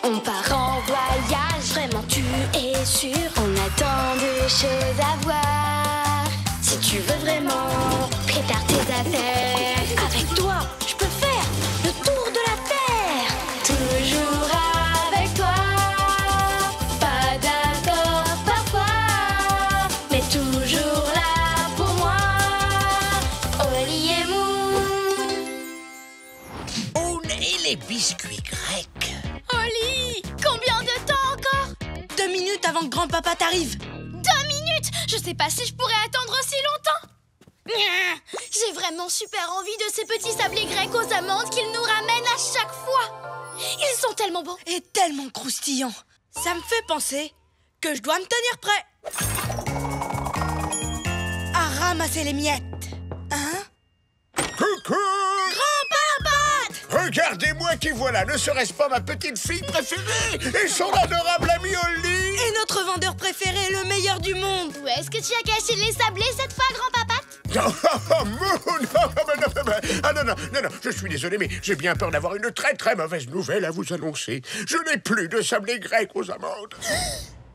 On part en voyage, vraiment tu es sûr. On a tant de choses à voir. Si tu veux vraiment, prépare tes affaires. Avec toi, je peux faire le tour de la terre. Toujours avec toi. Pas d'accord parfois, mais toujours là pour moi. Oli et Moon. Moon et les biscuits grecs. Oli, combien de temps encore? 2 minutes avant que grand-papa t'arrive. 2 minutes? Je sais pas si je pourrais attendre aussi longtemps. J'ai vraiment super envie de ces petits sablés grecs aux amandes qu'ils nous ramènent à chaque fois. Ils sont tellement bons. Et tellement croustillants. Ça me fait penser que je dois me tenir prêt à ramasser les miettes. Hein? Coucou! Grand-papa! Regardez-moi qui voilà, ne serait-ce pas ma petite fille préférée et son adorable ami Oli? Et notre vendeur préféré, le meilleur du monde. Où est-ce que tu as caché les sablés cette fois, grand-papa? Moon! Ah non, je suis désolé, mais j'ai bien peur d'avoir une très très mauvaise nouvelle à vous annoncer. Je n'ai plus de sablé grec aux amandes.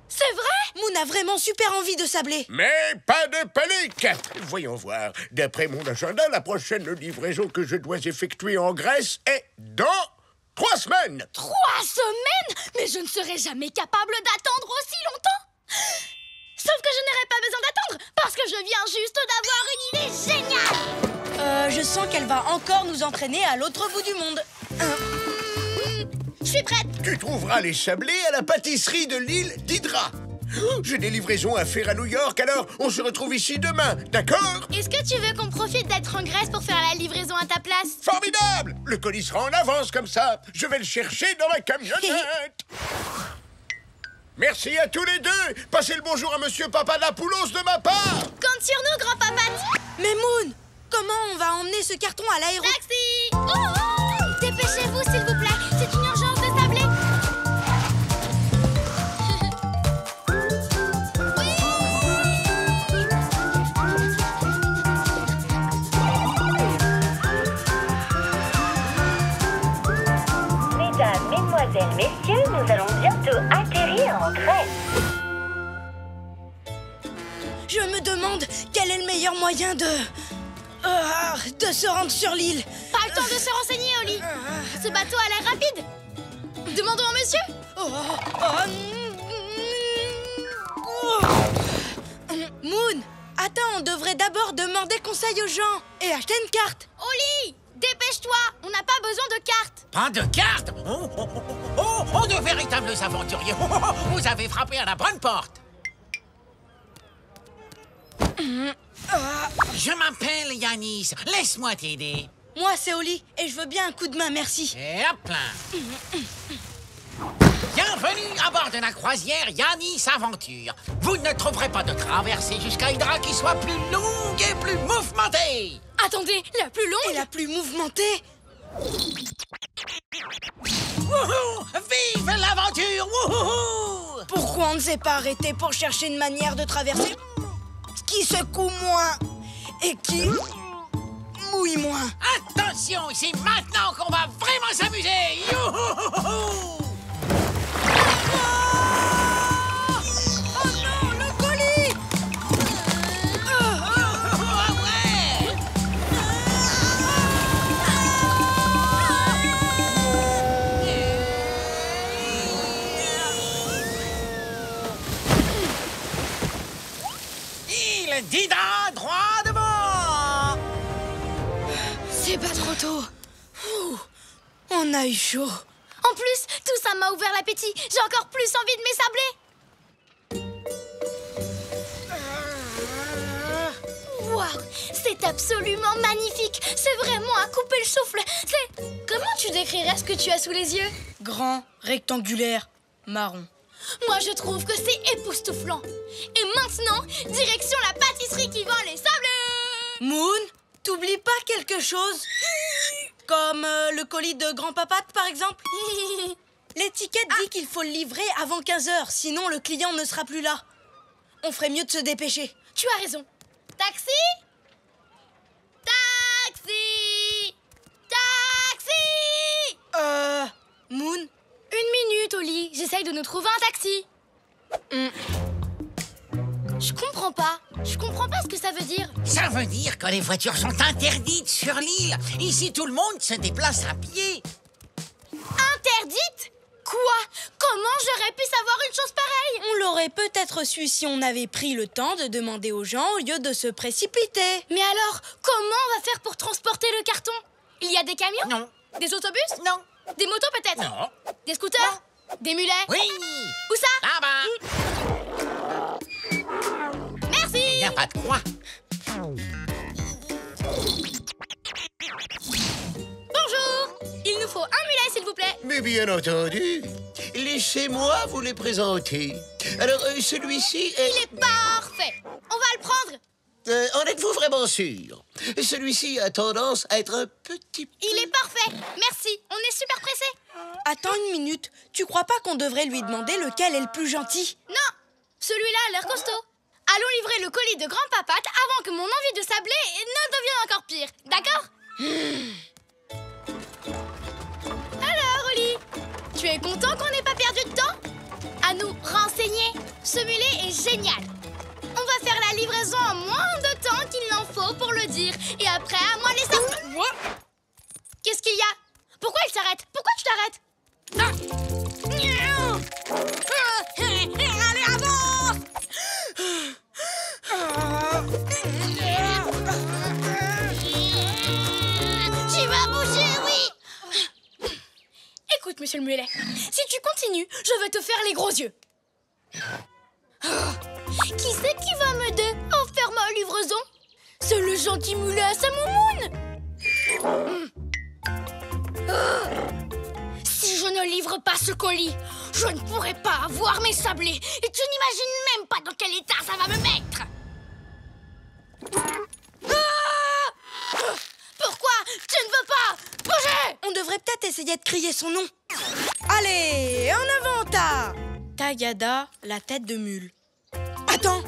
C'est vrai? Moon a vraiment super envie de sablé. Mais pas de panique! Voyons voir. D'après mon agenda, la prochaine livraison que je dois effectuer en Grèce est dans 3 semaines. 3 semaines? Mais je ne serai jamais capable d'attendre aussi longtemps. Sauf que je n'aurai pas besoin d'attendre, parce que je viens juste d'avoir une idée géniale. Je sens qu'elle va encore nous entraîner à l'autre bout du monde. Je suis prête. Tu trouveras les sablés à la pâtisserie de l'île d'Hydra. J'ai des livraisons à faire à New York, alors on se retrouve ici demain, d'accord? Est-ce que tu veux qu'on profite d'être en Grèce pour faire la livraison à ta place? Formidable! Le colis sera en avance comme ça. Je vais le chercher dans ma camionnette. Merci à tous les deux. Passez le bonjour à Monsieur Papadapoulos de ma part. Compte sur nous, grand-papa. Mais Moon, comment on va emmener ce carton à l'aéroport? Taxi! Oh! Dépêchez-vous, s'il vous plaît. C'est une urgence de sablé. Mesdames, mesdemoiselles, messieurs, nous allons bientôt atterrir en Grèce. Je me demande quel est le meilleur moyen de se rendre sur l'île. Pas le temps de se renseigner, Oli. Ce bateau a l'air rapide. Demandons au monsieur. Moon, attends, on devrait d'abord demander conseil aux gens et acheter une carte. Oli, dépêche-toi. On n'a pas besoin de carte. Pas de carte? Oh, de véritables aventuriers. Vous avez frappé à la bonne porte. Je m'appelle Yanis. Laisse-moi t'aider. Moi, c'est Oli et je veux bien un coup de main, merci. Et hop là. Bienvenue à bord de la croisière Yanis Aventure. Vous ne trouverez pas de traversée jusqu'à Hydra qui soit plus longue et plus mouvementée. Attendez, la plus longue? Et la plus mouvementée? Wouhou! Vive l'aventure! Wouhou! Pourquoi on ne s'est pas arrêté pour chercher une manière de traverser qui secoue moins et qui mouille moins? Attention, c'est maintenant qu'on va vraiment s'amuser! Youhouhouhou! Oh non, le colis! Ouais! Il d'Hydra droit devant! C'est pas trop tôt. Ouh, on a eu chaud. En plus, tout ça m'a ouvert l'appétit. J'ai encore plus envie de mes sablés. Waouh, c'est absolument magnifique. C'est vraiment à couper le souffle. Comment tu décrirais ce que tu as sous les yeux? Grand, rectangulaire, marron. Moi, je trouve que c'est époustouflant. Et maintenant, direction la pâtisserie qui vend les sablés. Moon, t'oublies pas quelque chose? Comme le colis de grand-papa, par exemple? L'étiquette dit qu'il faut le livrer avant 15 h, sinon le client ne sera plus là. On ferait mieux de se dépêcher. Tu as raison. Taxi? Taxi! Taxi! Moon? Une minute, essaye de nous trouver un taxi. Je comprends pas. Je comprends pas ce que ça veut dire. Ça veut dire que les voitures sont interdites sur l'île. Ici, tout le monde se déplace à pied. Interdite? Quoi? Comment j'aurais pu savoir une chose pareille? On l'aurait peut-être su si on avait pris le temps de demander aux gens au lieu de se précipiter. Mais alors, comment on va faire pour transporter le carton? Il y a des camions? Non. Des autobus? Non. Des motos peut-être? Non. Des scooters? Des mulets? Oui. Où ça? Là-bas. Merci! Il n'y a pas de quoi. Bonjour! Il nous faut un mulet, s'il vous plaît. Mais bien entendu. Laissez-moi vous les présenter. Alors, celui-ci est... Il est parfait! On va le prendre! en êtes-vous vraiment sûr? Celui-ci a tendance à être un petit peu... Il est parfait! Merci, on est super pressés. Attends une minute, tu crois pas qu'on devrait lui demander lequel est le plus gentil? Non! Celui-là a l'air costaud. Allons livrer le colis de Grand Papate avant que mon envie de sabler ne devienne encore pire. D'accord? Alors, Oli, tu es content qu'on n'ait pas perdu de temps? À nous renseigner. Ce mulet est génial. On va faire la livraison en moins de temps qu'il n'en faut pour le dire. Et après, à moi les sables. Qu'est-ce qu'il y a? Pourquoi il s'arrête? Pourquoi tu t'arrêtes? Allez, avance! Tu vas bouger, oui! Écoute, monsieur le mulet, si tu continues, je vais te faire les gros yeux. Qui c'est qui va m'aider à faire ma livraison? C'est le gentil mulet à sa moumoune. Si je ne livre pas ce colis, je ne pourrai pas avoir mes sablés. Et tu n'imagines même pas dans quel état ça va me mettre. Pourquoi tu ne veux pas bouger? On devrait peut-être essayer de crier son nom. Allez, en avant, Tagada, la tête de mule. Attends,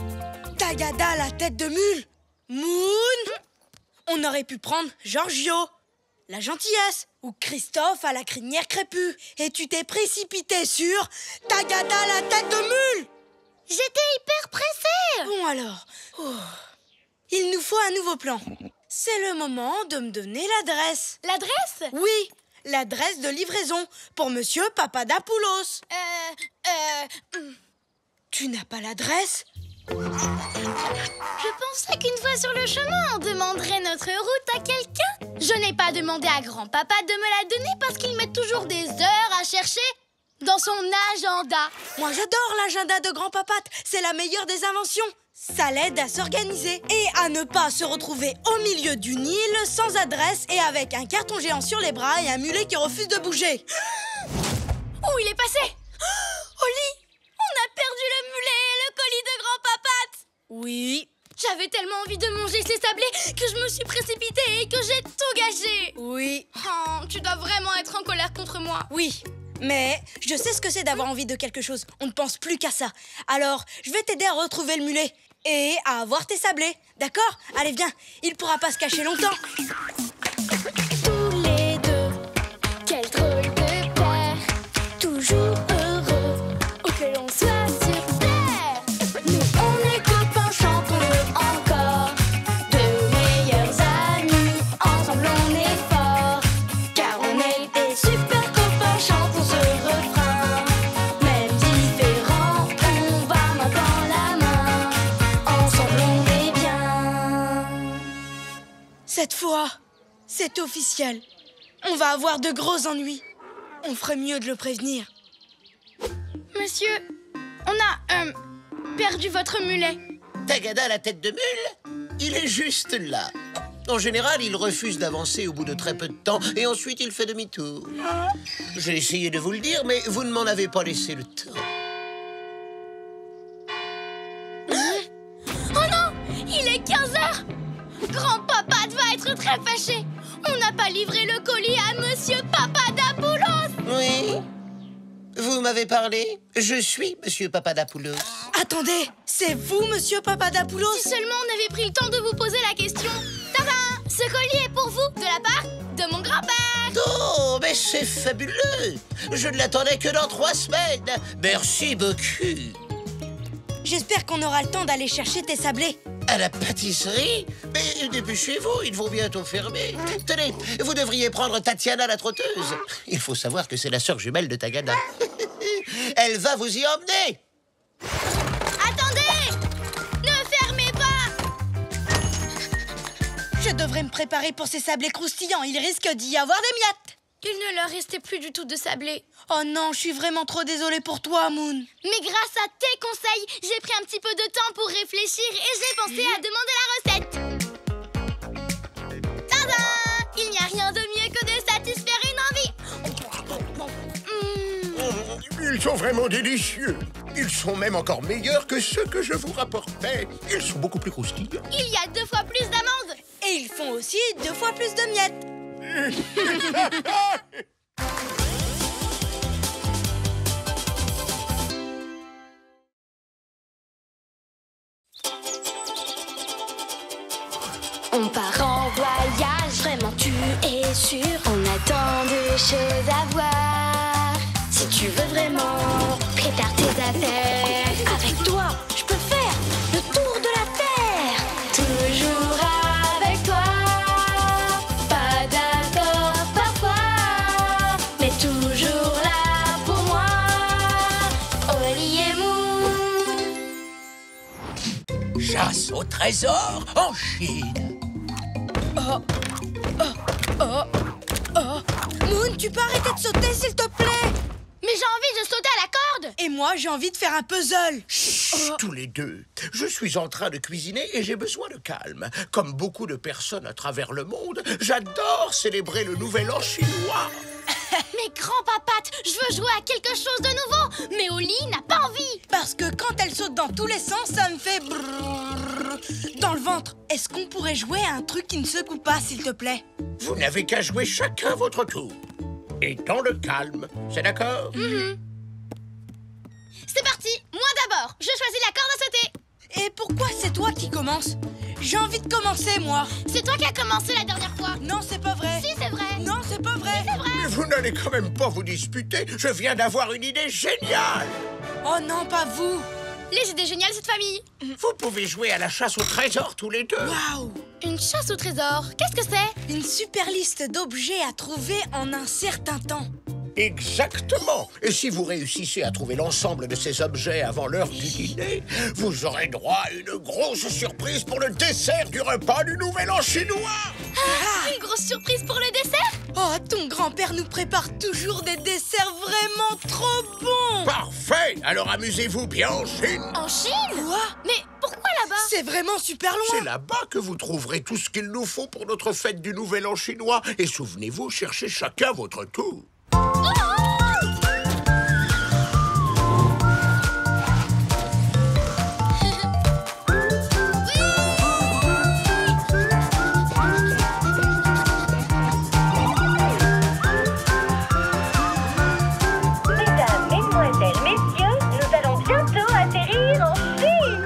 Tagada, la tête de mule. Moon. On aurait pu prendre Giorgio, la gentillesse, ou Christophe à la crinière crépue. Et tu t'es précipité sur Tagada, la tête de mule. J'étais hyper pressée. Bon alors, il nous faut un nouveau plan. C'est le moment de me donner l'adresse. L'adresse? Oui, l'adresse de livraison pour Monsieur Papadapoulos. Tu n'as pas l'adresse? Je pensais qu'une fois sur le chemin, on demanderait notre route à quelqu'un. Je n'ai pas demandé à grand-papa de me la donner parce qu'il met toujours des heures à chercher dans son agenda. Moi, j'adore l'agenda de grand-papate. C'est la meilleure des inventions. Ça l'aide à s'organiser et à ne pas se retrouver au milieu d'une île sans adresse et avec un carton géant sur les bras et un mulet qui refuse de bouger. Où il est passé? Oli, on a perdu le mulet et le colis de grand-papate. Oui. J'avais tellement envie de manger ces sablés que je me suis précipitée et que j'ai tout gâché. Oui. Oh, tu dois vraiment être en colère contre moi. Oui. Mais je sais ce que c'est d'avoir envie de quelque chose. On ne pense plus qu'à ça. Alors, je vais t'aider à retrouver le mulet et à avoir tes sablés. D'accord? Allez, viens. Il pourra pas se cacher longtemps. Tous les deux, quel drôle de paire, toujours heureux, où que l'on soit sur terre. Nous on est copains, chantons-le encore, de meilleurs amis, ensemble on est forts, car on est des super copains, chantons ce refrain. Même différents, on va main dans la main, ensemble on est bien. Cette fois, c'est officiel. On va avoir de gros ennuis. On ferait mieux de le prévenir. Monsieur, on a perdu votre mulet. Tagada, la tête de mule? Il est juste là. En général, il refuse d'avancer au bout de très peu de temps et ensuite il fait demi-tour. J'ai essayé de vous le dire, mais vous ne m'en avez pas laissé le temps. Oh non, il est 15h. Grand-papa va être très fâché. On n'a pas livré le colis à Monsieur Papadapoulos. Oui? Vous m'avez parlé? Je suis Monsieur Papadapoulos. Attendez, c'est vous, Monsieur Papadapoulos? Si seulement on avait pris le temps de vous poser la question. Tadam! Ce colis est pour vous, de la part de mon grand-père. Oh, mais c'est fabuleux! Je ne l'attendais que dans 3 semaines! Merci beaucoup! J'espère qu'on aura le temps d'aller chercher tes sablés. À la pâtisserie? Mais dépêchez-vous, ils vont bientôt fermer. Tenez, vous devriez prendre Tatiana la trotteuse. Il faut savoir que c'est la sœur jumelle de Tagada. Elle va vous y emmener. Attendez! Ne fermez pas! Je devrais me préparer pour ces sablés croustillants. Il risque d'y avoir des miettes. Il ne leur restait plus du tout de sablés. Oh non, je suis vraiment trop désolée pour toi, Moon. Mais grâce à tes conseils, j'ai pris un petit peu de temps pour réfléchir et j'ai pensé à demander la recette. Tada! Il n'y a rien de mieux que de satisfaire une envie. Ils sont vraiment délicieux. Ils sont même encore meilleurs que ceux que je vous rapportais. Ils sont beaucoup plus croustillants. Il y a 2 fois plus d'amandes. Et ils font aussi 2 fois plus de miettes. On part en voyage, vraiment tu es sûr. On a tant de choses à voir. Si tu veux vraiment, prépare tes affaires. Avec toi, je peux faire le tour de la terre. Toujours avec toi. Pas d'accord parfois, mais toujours là pour moi. Oli et Moon. Chasse au trésor en Chine. Moon, tu peux arrêter de sauter, s'il te plaît? Mais j'ai envie de sauter à la corde. Et moi, j'ai envie de faire un puzzle. Chut, tous les deux. Je suis en train de cuisiner et j'ai besoin de calme. Comme beaucoup de personnes à travers le monde, j'adore célébrer le Nouvel An chinois. Mais grand-papate, je veux jouer à quelque chose de nouveau. Mais Oli n'a pas envie. Parce que quand elle saute dans tous les sens, ça me fait brrrr dans le ventre. Est-ce qu'on pourrait jouer à un truc qui ne secoue pas, s'il te plaît? Vous n'avez qu'à jouer chacun votre tour. Et dans le calme, c'est d'accord? C'est parti. Moi d'abord. Je choisis la corde à sauter. Et pourquoi c'est toi qui commences? J'ai envie de commencer, moi. C'est toi qui as commencé la dernière fois. Non, c'est pas vrai. Si, c'est vrai. Non, c'est pas vrai. C'est vrai. Mais vous n'allez quand même pas vous disputer. Je viens d'avoir une idée géniale. Oh non, pas vous. Les idées géniales, cette famille. Vous pouvez jouer à la chasse au trésor tous les deux. Waouh! Une chasse au trésor. Qu'est-ce que c'est? Une super liste d'objets à trouver en un certain temps. Exactement. Et si vous réussissez à trouver l'ensemble de ces objets avant l'heure du dîner, vous aurez droit à une grosse surprise pour le dessert du repas du Nouvel An chinois. Une grosse surprise pour le dessert? Oh, ton grand-père nous prépare toujours des desserts vraiment trop bons. Parfait. Alors amusez-vous bien en Chine. En Chine? Quoi? Mais pourquoi là-bas? C'est vraiment super C'est loin. là-bas que vous trouverez tout ce qu'il nous faut pour notre fête du Nouvel An chinois. Et souvenez-vous, cherchez chacun votre tour. Mesdames, mesdemoiselles, messieurs, nous allons bientôt atterrir en Chine.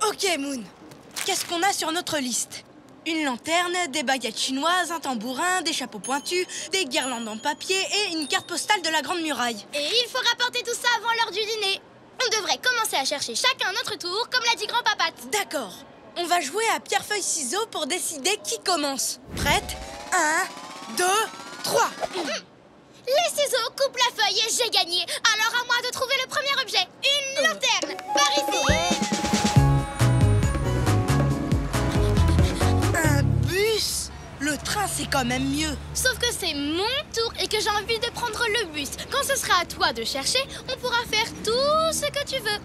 Ok, Moon. Qu'est-ce qu'on a sur notre liste? Une lanterne, des baguettes chinoises, un tambourin, des chapeaux pointus, des guirlandes en papier et une carte postale de la Grande Muraille. Et il faut rapporter tout ça avant l'heure du dîner. On devrait commencer à chercher chacun notre tour, comme l'a dit grand-papate. D'accord. On va jouer à pierre-feuille-ciseaux pour décider qui commence. Prête? 1, 2, 3. Les ciseaux coupent la feuille et j'ai gagné. Alors à moi de trouver le premier objet. Une lanterne. Par ici. Un bus? Le train, c'est quand même mieux. Sauf que c'est mon tour et que j'ai envie de prendre le bus. Quand ce sera à toi de chercher, on pourra faire tout ce que tu veux.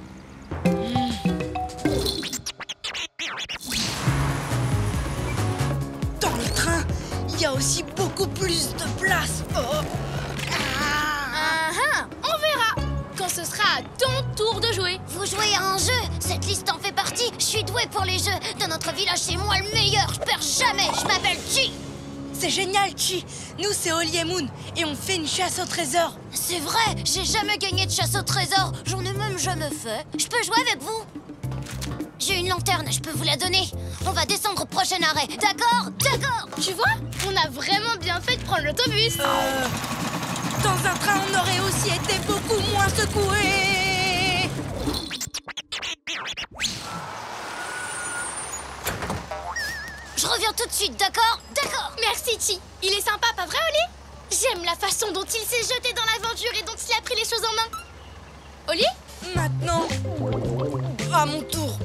Dans le train, il y a aussi beaucoup plus de place. Oh. On verra quand ce sera à ton tour de jouer. Vous jouez à un jeu. Cette liste en fait partie. Je suis douée pour les jeux. Dans notre village, c'est moi le meilleur. Je perds jamais. Je m'appelle Chi. C'est génial, Chi. Nous, c'est Oli et Moon et on fait une chasse au trésor. C'est vrai, j'ai jamais gagné de chasse au trésor. J'en ai même jamais fait. Je peux jouer avec vous? J'ai une lanterne, je peux vous la donner. On va descendre au prochain arrêt, d'accord? D'accord. Tu vois, fait de prendre l'autobus. Dans un train, on aurait aussi été beaucoup moins secoués. Je reviens tout de suite, d'accord? D'accord. Merci, Chi. Il est sympa, pas vrai, Oli? J'aime la façon dont il s'est jeté dans l'aventure et dont il a pris les choses en main. Oli? Maintenant, à mon tour.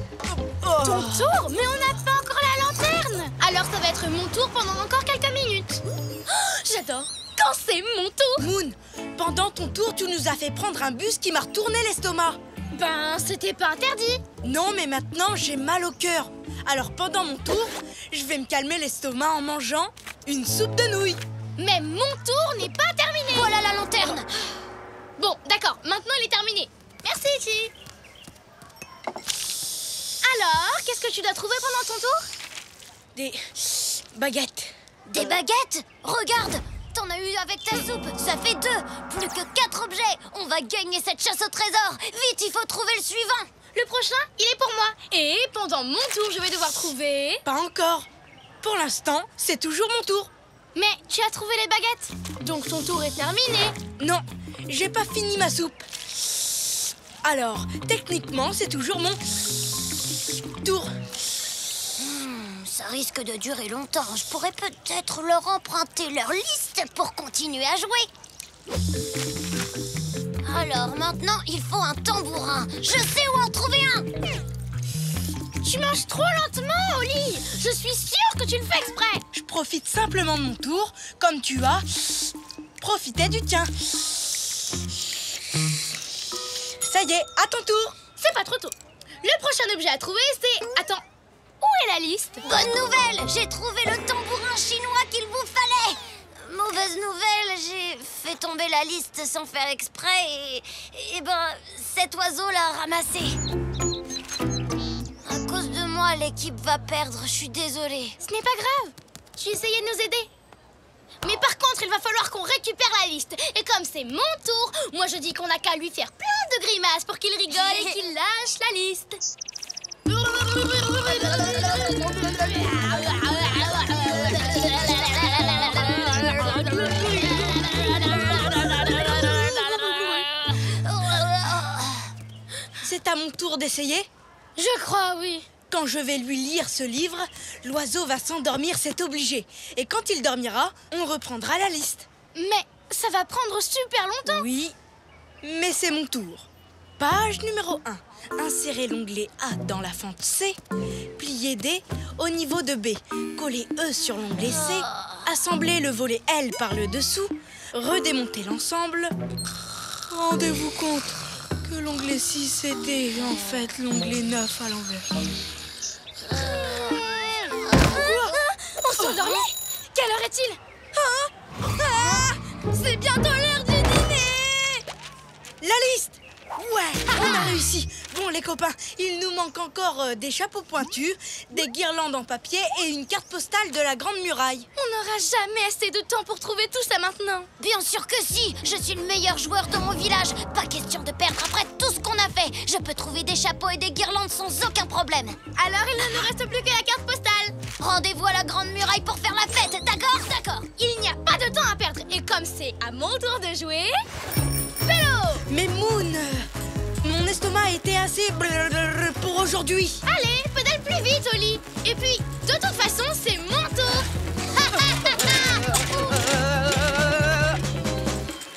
Ton tour? Mais on n'a pas encore la lanterne. Alors ça va être mon tour pendant encore quelques minutes. Oh, j'adore quand c'est mon tour. Moon, pendant ton tour, tu nous as fait prendre un bus qui m'a retourné l'estomac. Ben, c'était pas interdit. Non, mais maintenant, j'ai mal au cœur. Alors pendant mon tour, je vais me calmer l'estomac en mangeant une soupe de nouilles. Mais mon tour n'est pas terminé. Voilà la lanterne. Bon, d'accord, maintenant il est terminé. Merci, Chi. Alors, qu'est-ce que tu dois trouver pendant ton tour? Des baguettes. Des baguettes? Regarde, t'en as eu avec ta soupe, ça fait 2. Plus que 4 objets. On va gagner cette chasse au trésor. Vite, il faut trouver le suivant. Le prochain, il est pour moi. Et pendant mon tour, je vais devoir trouver... Pas encore. Pour l'instant, c'est toujours mon tour. Mais tu as trouvé les baguettes. Donc ton tour est terminé. Non, j'ai pas fini ma soupe. Alors, techniquement, c'est toujours mon tour. Ça risque de durer longtemps. Je pourrais peut-être leur emprunter leur liste pour continuer à jouer. Alors maintenant, il faut un tambourin. Je sais où en trouver un. Tu manges trop lentement, Oli. Je suis sûre que tu le fais exprès. Je profite simplement de mon tour, comme tu as profité du tien. Ça y est, à ton tour. C'est pas trop tôt. Le prochain objet à trouver, c'est... Attends, où est la liste? Bonne nouvelle, j'ai trouvé le tambourin chinois qu'il vous fallait. Mauvaise nouvelle, j'ai fait tomber la liste sans faire exprès et ben, cet oiseau l'a ramassé. À cause de moi, l'équipe va perdre, je suis désolée. Ce n'est pas grave. Tu essayais de nous aider. Mais par contre, il va falloir qu'on récupère la liste. Et comme c'est mon tour, moi je dis qu'on n'a qu'à lui faire plein de grimaces pour qu'il rigole et qu'il lâche la liste. C'est à mon tour d'essayer. Je crois, oui. Quand je vais lui lire ce livre, l'oiseau va s'endormir, c'est obligé. Et quand il dormira, on reprendra la liste. Mais ça va prendre super longtemps. Oui, mais c'est mon tour. Page numéro 1. Insérez l'onglet A dans la fente C. Pliez D au niveau de B. Collez E sur l'onglet C. Assemblez le volet L par le dessous. Redémontez l'ensemble. Rendez-vous compte que l'onglet 6 était en fait l'onglet 9 à l'envers. On s'endormit. Quelle heure est-il? C'est bientôt l'heure du dîner. La liste! Ouais, on a réussi. Bon, les copains, il nous manque encore des chapeaux pointus, des guirlandes en papier et une carte postale de la Grande Muraille. On n'aura jamais assez de temps pour trouver tout ça maintenant. Bien sûr que si, je suis le meilleur joueur de mon village. Pas question de perdre après tout ce qu'on a fait. Je peux trouver des chapeaux et des guirlandes sans aucun problème. Alors il ne nous reste plus que la carte postale. Rendez-vous à la Grande Muraille pour faire la fête, d'accord? D'accord. Il n'y a pas de temps à perdre. Et comme c'est à mon tour de jouer... Vélo! Mais Moon, mon estomac était assez pour aujourd'hui. Allez, pédale plus vite, Oli. Et puis, de toute façon, c'est mon tour.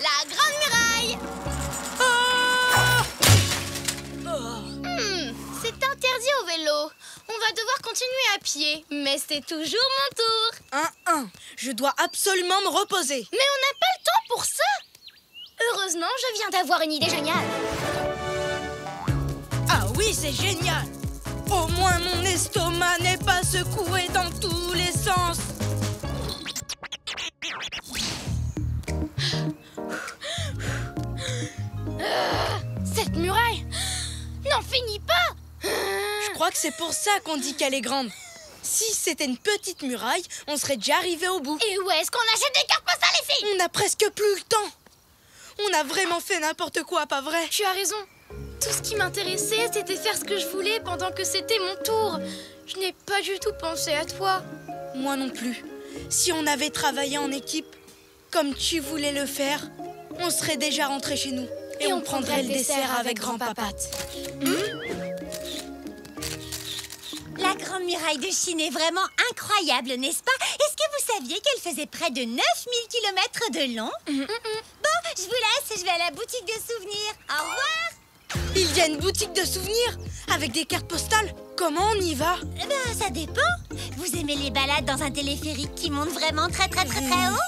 La Grande Muraille. C'est interdit au vélo. On va devoir continuer à pied. Mais c'est toujours mon tour. Je dois absolument me reposer. Mais on n'a pas le temps pour ça. Heureusement, je viens d'avoir une idée géniale. Ah oui, c'est génial. Au moins mon estomac n'est pas secoué dans tous les sens. Cette muraille n'en finit pas. Je crois que c'est pour ça qu'on dit qu'elle est grande. Si c'était une petite muraille, on serait déjà arrivé au bout. Et où est-ce qu'on achète des cartes postales, les filles? On n'a presque plus le temps. On a vraiment fait n'importe quoi, pas vrai? Tu as raison. Tout ce qui m'intéressait, c'était faire ce que je voulais pendant que c'était mon tour. Je n'ai pas du tout pensé à toi. Moi non plus. Si on avait travaillé en équipe, Comme tu voulais le faire, on serait déjà rentré chez nous. Et on prendrait le dessert avec grand-papa. La Grande Muraille de Chine est vraiment incroyable, n'est-ce pas? Est-ce que vous saviez qu'elle faisait près de 9000 km de long? Bon, je vous laisse, je vais à la boutique de souvenirs. Au revoir. Il y a une boutique de souvenirs avec des cartes postales. Comment on y va? Eh ben, ça dépend. Vous aimez les balades dans un téléphérique qui monte vraiment très haut?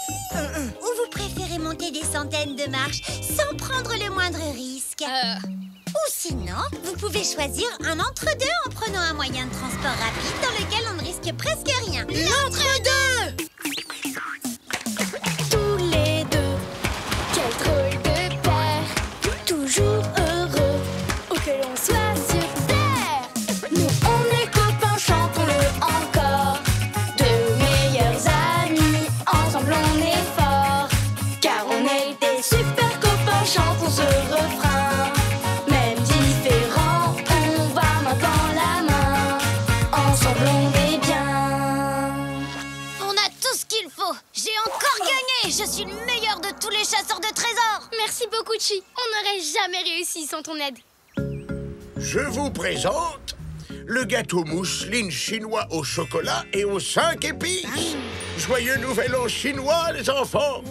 Ou vous préférez monter des centaines de marches sans prendre le moindre risque? Ou sinon, vous pouvez choisir un entre-deux en prenant un moyen de transport rapide dans lequel on ne risque presque rien. L'entre-deux! Tous les deux, quel drôle de paire, toujours heureux, où que l'on soit sur terre. Nous on est copains, chantons-le encore, de meilleurs amis, ensemble on est forts, car on est des super copains, chantons ce refrain. Même différents, on va main dans la main, ensemble on est bien. On a tout ce qu'il faut. J'ai encore gagné. Je suis le meilleur de tous les chasseurs de trésors. Merci beaucoup, Chi. On n'aurait jamais réussi sans ton aide. Je vous présente le gâteau mousseline chinois au chocolat et aux 5 épices. Joyeux nouvel an chinois, les enfants.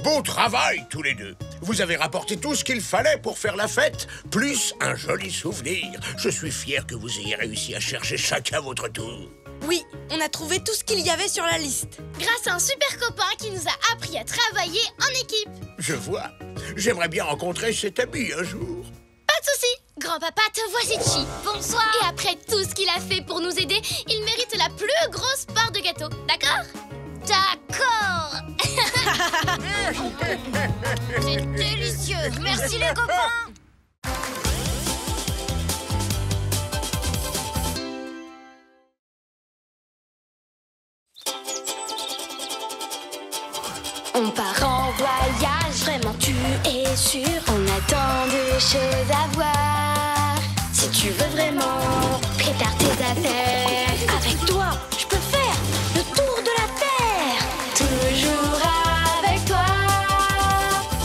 Bon travail, tous les deux. Vous avez rapporté tout ce qu'il fallait pour faire la fête, plus un joli souvenir. Je suis fier que vous ayez réussi à chercher chacun votre tour. Oui, on a trouvé tout ce qu'il y avait sur la liste. Grâce à un super copain qui nous a appris à travailler en équipe. Je vois. J'aimerais bien rencontrer cet ami un jour. Pas de souci. Grand-papa, te voici, Chi. Bonsoir. Et après tout ce qu'il a fait pour nous aider, il mérite la plus grosse part de gâteau. D'accord? D'accord. C'est délicieux. Merci les copains. On part en voyage, vraiment tu es sûr. On a tant de choses à voir. Si tu veux vraiment, prépare tes affaires. Avec toi, je peux faire le tour de la terre. Toujours avec toi.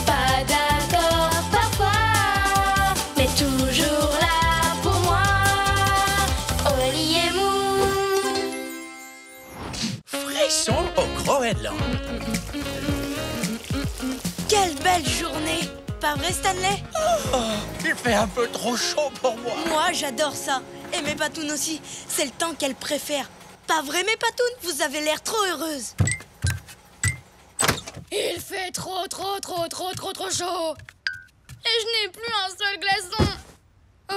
Pas d'accord parfois, mais toujours là pour moi. Oli et Moon. Frisson au Groenland. Quelle belle journée! Pas vrai, Stanley? Oh, il fait un peu trop chaud pour moi. Moi, j'adore ça. Et mes patounes aussi. C'est le temps qu'elles préfèrent. Pas vrai, mes patounes? Vous avez l'air trop heureuses. Il fait trop chaud. Et je n'ai plus un seul glaçon.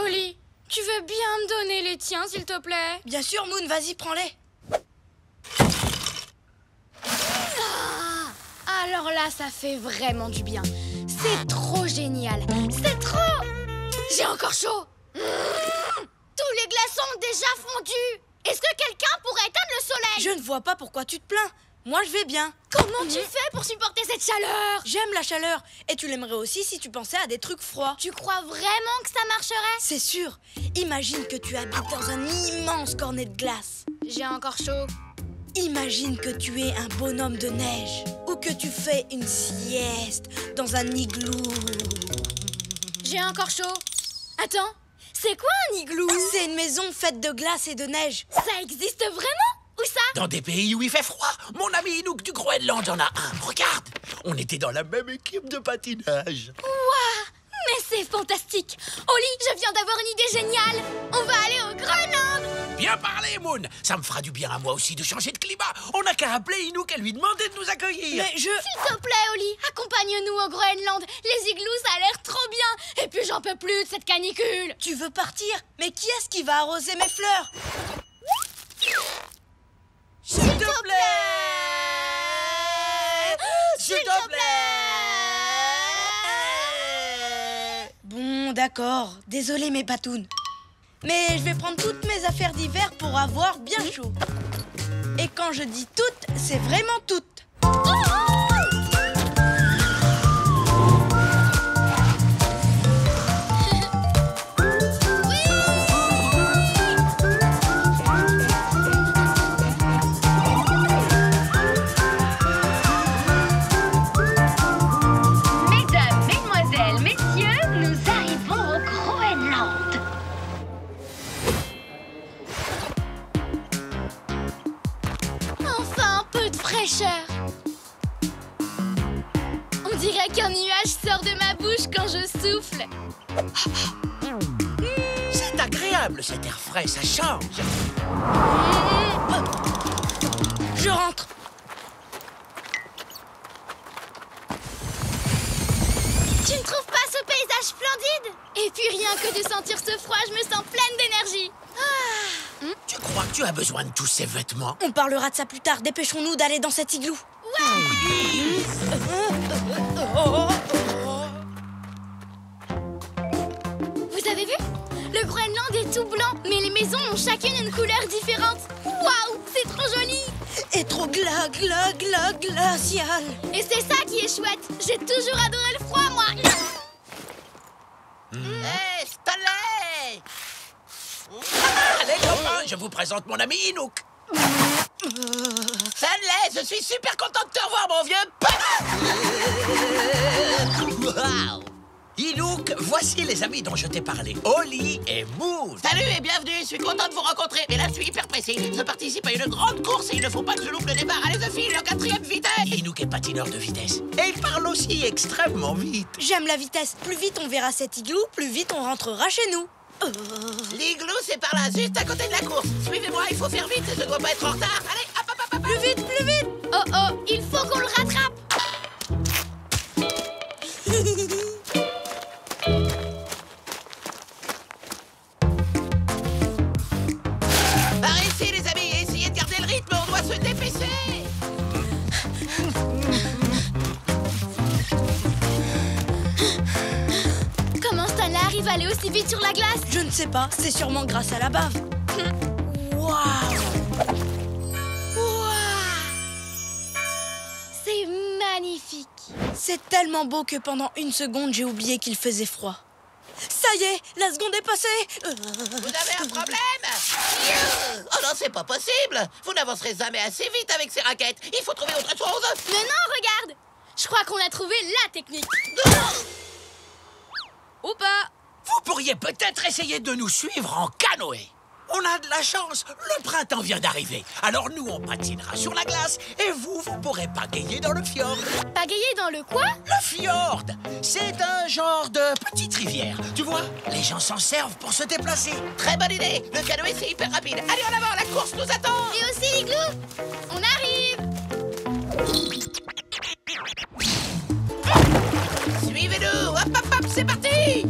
Oli, tu veux bien me donner les tiens, s'il te plaît? Bien sûr, Moon, vas-y, prends-les. Alors là, ça fait vraiment du bien. C'est trop génial. C'est trop. J'ai encore chaud. Tous les glaçons ont déjà fondu. Est-ce que quelqu'un pourrait éteindre le soleil? Je ne vois pas pourquoi tu te plains. Moi, je vais bien. Comment tu fais pour supporter cette chaleur? J'aime la chaleur. Et tu l'aimerais aussi si tu pensais à des trucs froids. Tu crois vraiment que ça marcherait? C'est sûr. Imagine que tu habites dans un immense cornet de glace. J'ai encore chaud. Imagine que tu es un bonhomme de neige ou que tu fais une sieste dans un igloo. J'ai encore chaud. Attends, c'est quoi un igloo? C'est une maison faite de glace et de neige. Ça existe vraiment? Où ça? Dans des pays où il fait froid. Mon ami Inouk du Groenland en a un. Regarde, on était dans la même équipe de patinage. Waouh! Mais c'est fantastique! Oli, je viens d'avoir une idée géniale! On va aller au Groenland! Bien parlé, Moon. Ça me fera du bien à moi aussi de changer de climat. On n'a qu'à appeler Inouk et lui demander de nous accueillir. Mais je... S'il te plaît, Oli, accompagne-nous au Groenland. Les igloos, ça a l'air trop bien. Et puis j'en peux plus de cette canicule. Tu veux partir? Mais qui est-ce qui va arroser mes fleurs? S'il te plaît! S'il te plaît! Bon, d'accord. Désolé, mes patounes. Mais je vais prendre toutes mes affaires d'hiver pour avoir bien chaud. Et quand je dis toutes, c'est vraiment toutes. fraîcheur. On dirait qu'un nuage sort de ma bouche quand je souffle. C'est agréable cet air frais, ça change. Je rentre. Tu ne trouves pas ce paysage splendide? Et puis rien que de sentir ce froid, je me sens pleine d'énergie. Tu crois que tu as besoin de tous ces vêtements? On parlera de ça plus tard. Dépêchons-nous d'aller dans cet igloo. Vous avez vu? Le Groenland est tout blanc, mais les maisons ont chacune une couleur différente. Waouh, c'est trop joli! Et trop glacial. Et c'est ça qui est chouette. J'ai toujours adoré le froid, moi. Hé, Stanley! Allez, copains, je vous présente mon ami Inouk. Stanley, je suis super content de te revoir, mon vieux pote! Waouh! Inouk, voici les amis dont je t'ai parlé, Oli et Moon. Salut et bienvenue, je suis content de vous rencontrer. Mais là, je suis hyper pressé. Je participe à une grande course et il ne faut pas que je loupe le départ. Allez, je file en 4e vitesse. Inouk est patineur de vitesse. Et il parle aussi extrêmement vite. J'aime la vitesse. Plus vite on verra cet igloo, plus vite on rentrera chez nous. L'igloo, c'est par là, juste à côté de la course. Suivez-moi, il faut faire vite, je ne dois pas être en retard. Allez, hop, hop, hop, hop. Plus vite, plus vite. Oh oh, il faut qu'on le rattrape. Par ici, les amis, essayez de garder le rythme, on doit se dépêcher. Comment Stanley arrive à aller aussi vite sur la glace? Je ne sais pas, c'est sûrement grâce à la bave. Waouh! C'est magnifique. C'est tellement beau que pendant une seconde, j'ai oublié qu'il faisait froid. Ça y est, la seconde est passée. Vous avez un problème? Oh non, c'est pas possible. Vous n'avancerez jamais assez vite avec ces raquettes. Il faut trouver autre chose. Mais non, regarde. Je crois qu'on a trouvé la technique. Ou pas. Vous pourriez peut-être essayer de nous suivre en canoë. On a de la chance, le printemps vient d'arriver. Alors nous, on patinera sur la glace et vous pourrez pagayer dans le fjord. Pagayer dans le quoi? Le fjord, c'est un genre de petite rivière. Tu vois, les gens s'en servent pour se déplacer. Très bonne idée. Le canoë, c'est hyper rapide. Allez, en avant, la course nous attend. Et aussi l'igloo. On arrive. Suivez-nous. Hop, hop, hop, c'est parti.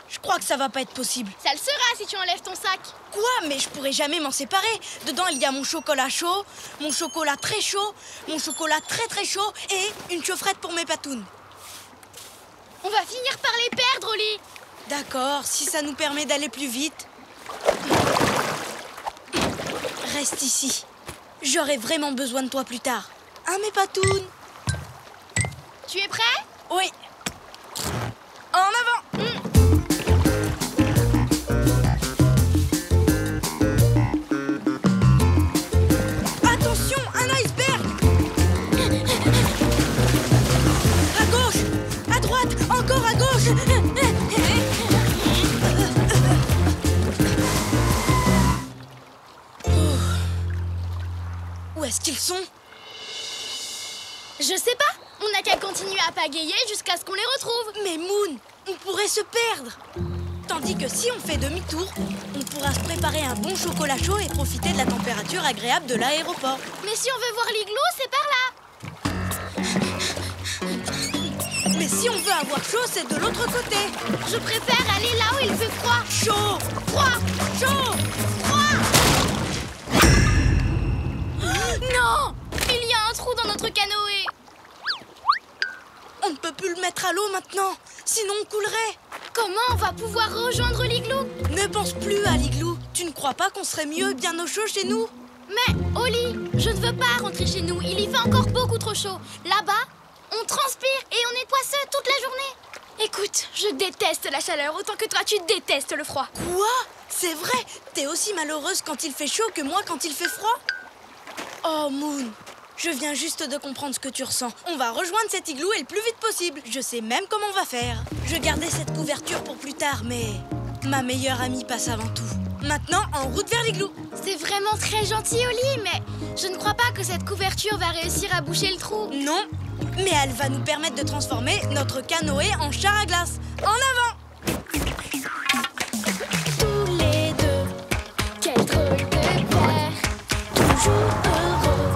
Je crois que ça va pas être possible. Ça le sera si tu enlèves ton sac. Quoi? Mais je pourrais jamais m'en séparer. Dedans, il y a mon chocolat chaud, mon chocolat très chaud, mon chocolat très très chaud et une chaufferette pour mes patounes. On va finir par les perdre, Oli. D'accord, si ça nous permet d'aller plus vite. Reste ici. J'aurai vraiment besoin de toi plus tard. Hein, mes patounes? Tu es prêt? Oui. En avant! Attention, un iceberg! À gauche! À droite! Encore à gauche! Où est-ce qu'ils sont? Je sais pas. On n'a qu'à continuer à pagayer jusqu'à ce qu'on les retrouve. Mais Moon, on pourrait se perdre. Tandis que si on fait demi-tour, on pourra se préparer un bon chocolat chaud et profiter de la température agréable de l'aéroport. Mais si on veut voir l'igloo, c'est par là. Mais si on veut avoir chaud, c'est de l'autre côté. Je préfère aller là où il fait froid. Chaud! Froid. Chaud! Froid. Non! Il y a un trou dans notre canoë. On ne peut plus le mettre à l'eau maintenant, sinon on coulerait. Comment on va pouvoir rejoindre l'igloo? Ne pense plus à l'igloo. Tu ne crois pas qu'on serait mieux bien au chaud chez nous? Mais, Oli, je ne veux pas rentrer chez nous. Il y fait encore beaucoup trop chaud. Là-bas, on transpire et on est poisseux toute la journée. Écoute, je déteste la chaleur autant que toi, tu détestes le froid. Quoi? C'est vrai? T'es aussi malheureuse quand il fait chaud que moi quand il fait froid? Oh, Moon, je viens juste de comprendre ce que tu ressens. On va rejoindre cet igloo et le plus vite possible. Je sais même comment on va faire. Je gardais cette couverture pour plus tard, mais ma meilleure amie passe avant tout. Maintenant, en route vers l'igloo. C'est vraiment très gentil, Oli, mais je ne crois pas que cette couverture va réussir à boucher le trou. Non, mais elle va nous permettre de transformer notre canoë en char à glace. En avant! Tous les deux, quel drôle de père, toujours heureux,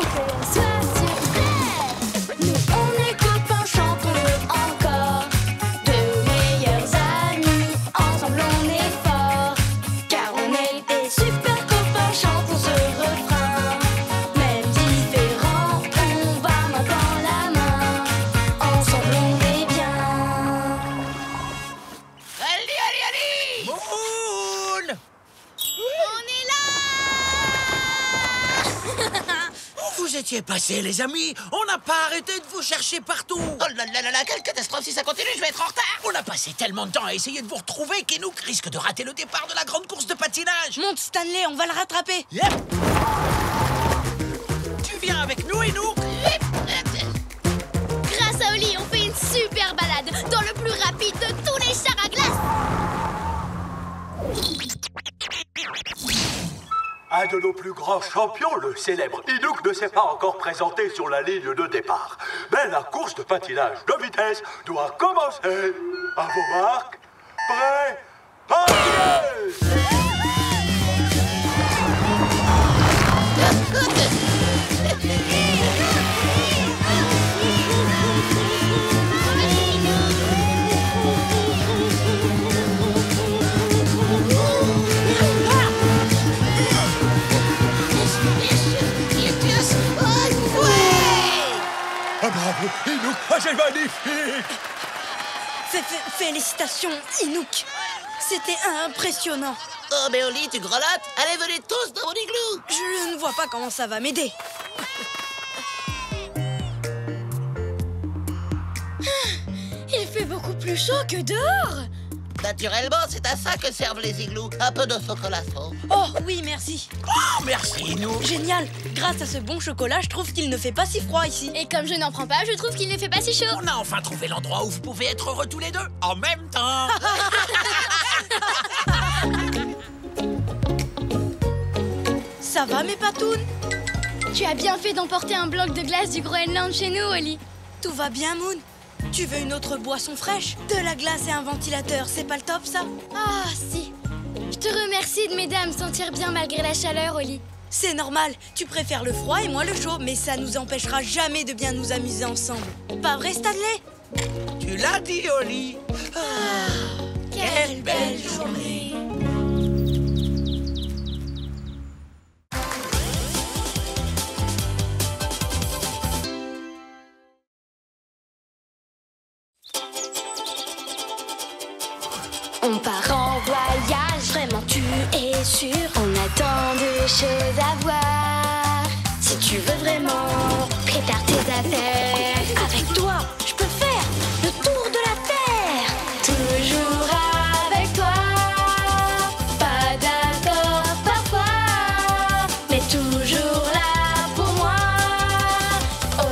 et qu'on soit sur terre. Nous on est copains, chantons-le encore, de meilleurs amis, ensemble on est forts, car on est des super copains, chantons ce refrain. Même différents, on va main dans la main, ensemble on est bien. Allez, allez, allez! Moon! On est là! Où vous étiez passés, les amis? On n'a pas arrêté de vous chercher partout. Oh là là là là, quelle catastrophe! Si ça continue, je vais être en retard! On a passé tellement de temps à essayer de vous retrouver qu'Enouk risque de rater le départ de la grande course de patinage. Monte, Stanley, on va le rattraper. Yep. Tu viens avec nous, Enouk? Grâce à Oli, on fait une super balade dans le plus rapide de tous les chars à glace. Un de nos plus grands champions, le célèbre Enouk, ne s'est pas encore présenté sur la ligne de départ. Mais la course de patinage de vitesse doit commencer. À vos marques, prêts, partez! Ah bravo, Enouk, c'est magnifique! Félicitations, Enouk. C'était impressionnant. Oh, mais Oli, tu grelottes? Allez, venez tous dans mon igloo! Je ne vois pas comment ça va m'aider. Il fait beaucoup plus chaud que dehors. Naturellement, c'est à ça que servent les igloos. Un peu de chocolat chaud. Oh oui, merci. Oh, merci, Enouk. Génial. Grâce à ce bon chocolat, je trouve qu'il ne fait pas si froid ici. Et comme je n'en prends pas, je trouve qu'il ne fait pas si chaud. On a enfin trouvé l'endroit où vous pouvez être heureux tous les deux, en même temps. Ça va, mes patounes? Tu as bien fait d'emporter un bloc de glace du Groenland chez nous, Oli. Tout va bien, Moon? Tu veux une autre boisson fraîche? De la glace et un ventilateur, c'est pas le top, ça? Ah, si. Je te remercie de m'aider à me sentir bien malgré la chaleur, Oli. C'est normal, tu préfères le froid et moi le chaud, mais ça nous empêchera jamais de bien nous amuser ensemble. Pas vrai, Stanley? Tu l'as dit, Oli. Quelle belle journée. On part en voyage, vraiment tu es sûr. On a tant de choses à voir. Si tu veux vraiment prépare tes affaires. Avec toi, je peux faire le tour de la terre. Toujours avec toi. Pas d'accord parfois, mais toujours là pour moi.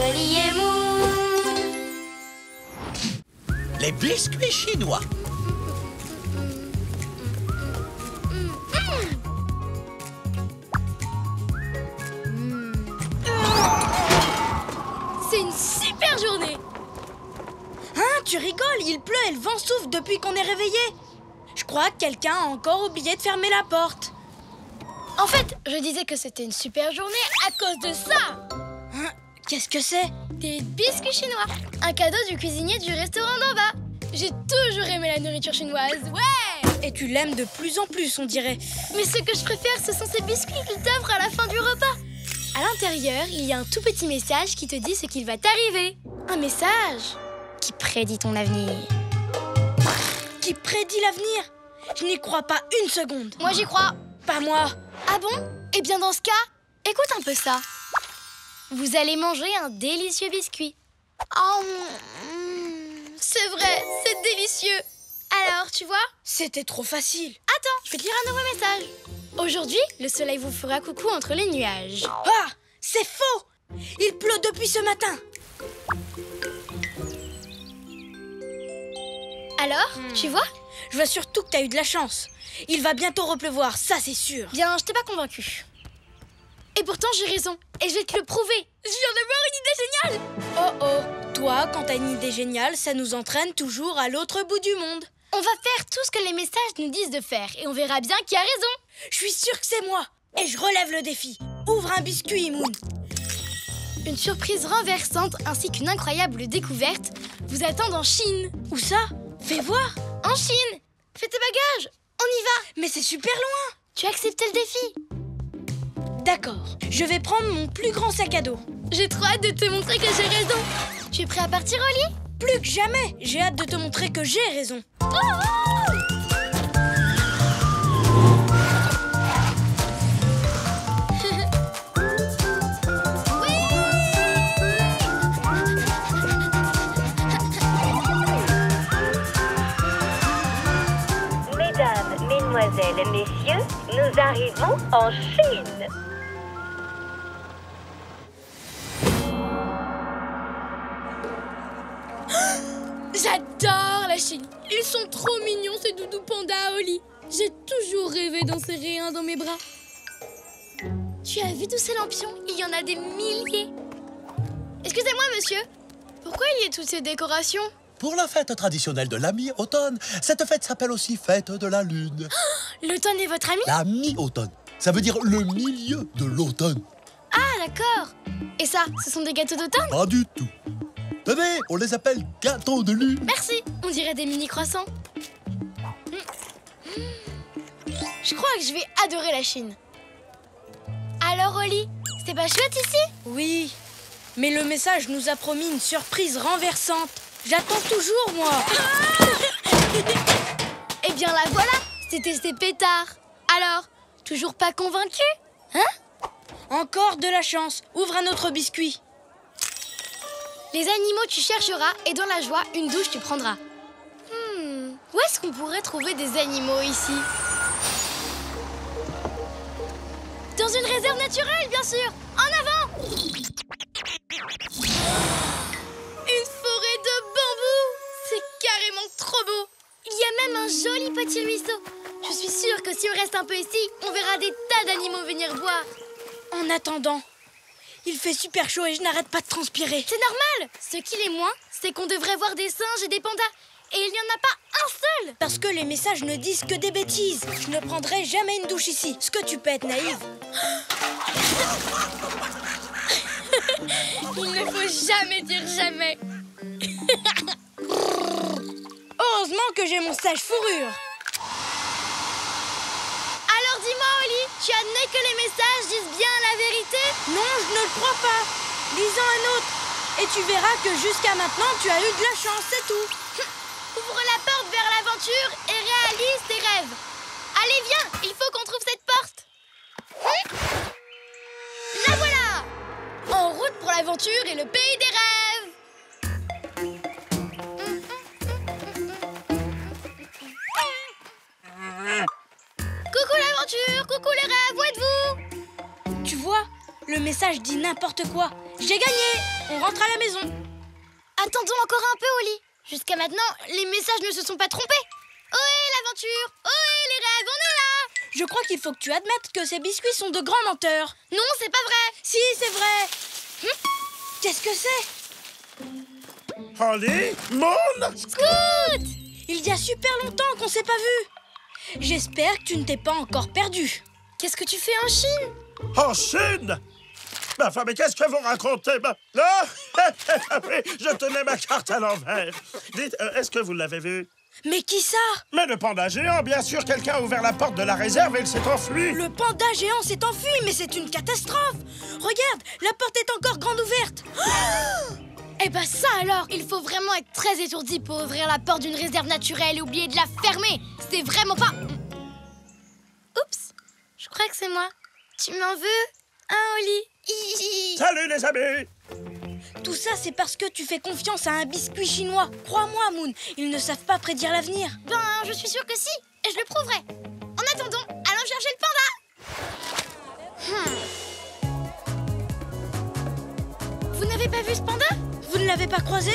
Oli et Moon. Les biscuits chinois. C'est une super journée. Hein, tu rigoles, il pleut et le vent souffle depuis qu'on est réveillé. Je crois que quelqu'un a encore oublié de fermer la porte. En fait, je disais que c'était une super journée à cause de ça. Hein, qu'est-ce que c'est? Des biscuits chinois. Un cadeau du cuisinier du restaurant d'en bas. J'ai toujours aimé la nourriture chinoise, ouais. Et tu l'aimes de plus en plus, on dirait. Mais ce que je préfère, ce sont ces biscuits qu'il t'offre à la fin du repas. À l'intérieur, il y a un tout petit message qui te dit ce qu'il va t'arriver. Un message qui prédit ton avenir. Qui prédit l'avenir? Je n'y crois pas une seconde. Moi, j'y crois. Pas moi. Ah bon? Eh bien, dans ce cas, écoute un peu ça. Vous allez manger un délicieux biscuit. Oh, c'est vrai, c'est délicieux. Alors, tu vois? C'était trop facile. Attends, je vais te lire un nouveau message. Aujourd'hui, le soleil vous fera coucou entre les nuages. Ah, c'est faux! Il pleut depuis ce matin. Alors, tu vois? Je vois surtout que t'as eu de la chance. Il va bientôt repleuvoir, ça c'est sûr. Bien, je t'ai pas convaincu. Et pourtant, j'ai raison. Et je vais te le prouver. Je viens d'avoir une idée géniale. Oh, toi, quand t'as une idée géniale, ça nous entraîne toujours à l'autre bout du monde. On va faire tout ce que les messages nous disent de faire. Et on verra bien qui a raison. Je suis sûre que c'est moi. Et je relève le défi. Ouvre un biscuit, Moon. Une surprise renversante ainsi qu'une incroyable découverte vous attendent en Chine. Où ça? Fais voir. En Chine. Fais tes bagages. On y va. Mais c'est super loin. Tu as accepté le défi. D'accord. Je vais prendre mon plus grand sac à dos. J'ai trop hâte de te montrer que j'ai raison. Tu es prêt à partir, Oli? Plus que jamais. J'ai hâte de te montrer que j'ai raison. Mesdames, mesdemoiselles, messieurs, nous arrivons en Chine. J'adore la Chine. Ils sont trop mignons, ces doudous pandas, Oli. J'ai toujours rêvé d'en serrer un dans mes bras. Tu as vu tous ces lampions? Il y en a des milliers. Excusez-moi, monsieur. Pourquoi il y a toutes ces décorations? Pour la fête traditionnelle de la mi-automne, cette fête s'appelle aussi fête de la lune. L'automne est votre ami? La mi-automne, ça veut dire le milieu de l'automne. Ah, d'accord. Et ça, ce sont des gâteaux d'automne? Pas du tout. Tenez, on les appelle gâteaux de lune. Merci, on dirait des mini-croissants. Je crois que je vais adorer la Chine. Alors, Oli, c'est pas chouette ici? Oui, mais le message nous a promis une surprise renversante. J'attends toujours, moi. Eh bien, la voilà. C'était ces pétards. Alors, toujours pas convaincu? Hein? Encore de la chance. Ouvre un autre biscuit. Les animaux tu chercheras et dans la joie, une douche tu prendras. Où est-ce qu'on pourrait trouver des animaux ici? Dans une réserve naturelle, bien sûr. En avant! Une forêt de bambous. C'est carrément trop beau. Il y a même un joli petit ruisseau. Je suis sûre que si on reste un peu ici, on verra des tas d'animaux venir boire. En attendant, il fait super chaud et je n'arrête pas de transpirer. C'est normal. Ce qui l'est moins, c'est qu'on devrait voir des singes et des pandas. Et il n'y en a pas un seul. Parce que les messages ne disent que des bêtises. Je ne prendrai jamais une douche ici. Ce que tu peux être naïve. Il ne faut jamais dire jamais. Heureusement que j'ai mon sèche-fourrure. Alors dis-moi, Oli, tu admets que les messages disent bien la vérité? Non, je ne le crois pas. Lisons un autre. Et tu verras que jusqu'à maintenant, tu as eu de la chance, c'est tout. Ouvre la porte vers l'aventure et réalise tes rêves. Allez, viens, il faut qu'on trouve cette porte. La voilà! En route pour l'aventure et le pays des rêves. Coucou l'aventure, coucou les rêves, où êtes-vous? Tu vois, le message dit n'importe quoi. J'ai gagné. On rentre à la maison. Attendons encore un peu, Oli. Jusqu'à maintenant, les messages ne se sont pas trompés. Ohé l'aventure! Ohé les rêves, on est là! Je crois qu'il faut que tu admettes que ces biscuits sont de grands menteurs. Non, c'est pas vrai. Si, c'est vrai. Qu'est-ce que c'est? Holly, Moon, Scoot! Il y a super longtemps qu'on s'est pas vus. J'espère que tu ne t'es pas encore perdu. Qu'est-ce que tu fais en Chine? En Chine? Ma femme, mais qu'est-ce que vous racontez? Non! Je tenais ma carte à l'envers. Dites, est-ce que vous l'avez vu? Mais qui ça? Mais le panda géant, bien sûr, quelqu'un a ouvert la porte de la réserve et il s'est enfui. Le panda géant s'est enfui, mais c'est une catastrophe. Regarde, la porte est encore grande ouverte. Eh ben ça alors, il faut vraiment être très étourdi pour ouvrir la porte d'une réserve naturelle et oublier de la fermer. C'est vraiment pas... Oups, je crois que c'est moi. Tu m'en veux, hein, Oli? Salut les amis! Tout ça, c'est parce que tu fais confiance à un biscuit chinois. Crois-moi, Moon, ils ne savent pas prédire l'avenir. Ben, je suis sûre que si, et je le prouverai. En attendant, allons chercher le panda. Vous n'avez pas vu ce panda? Vous ne l'avez pas croisé?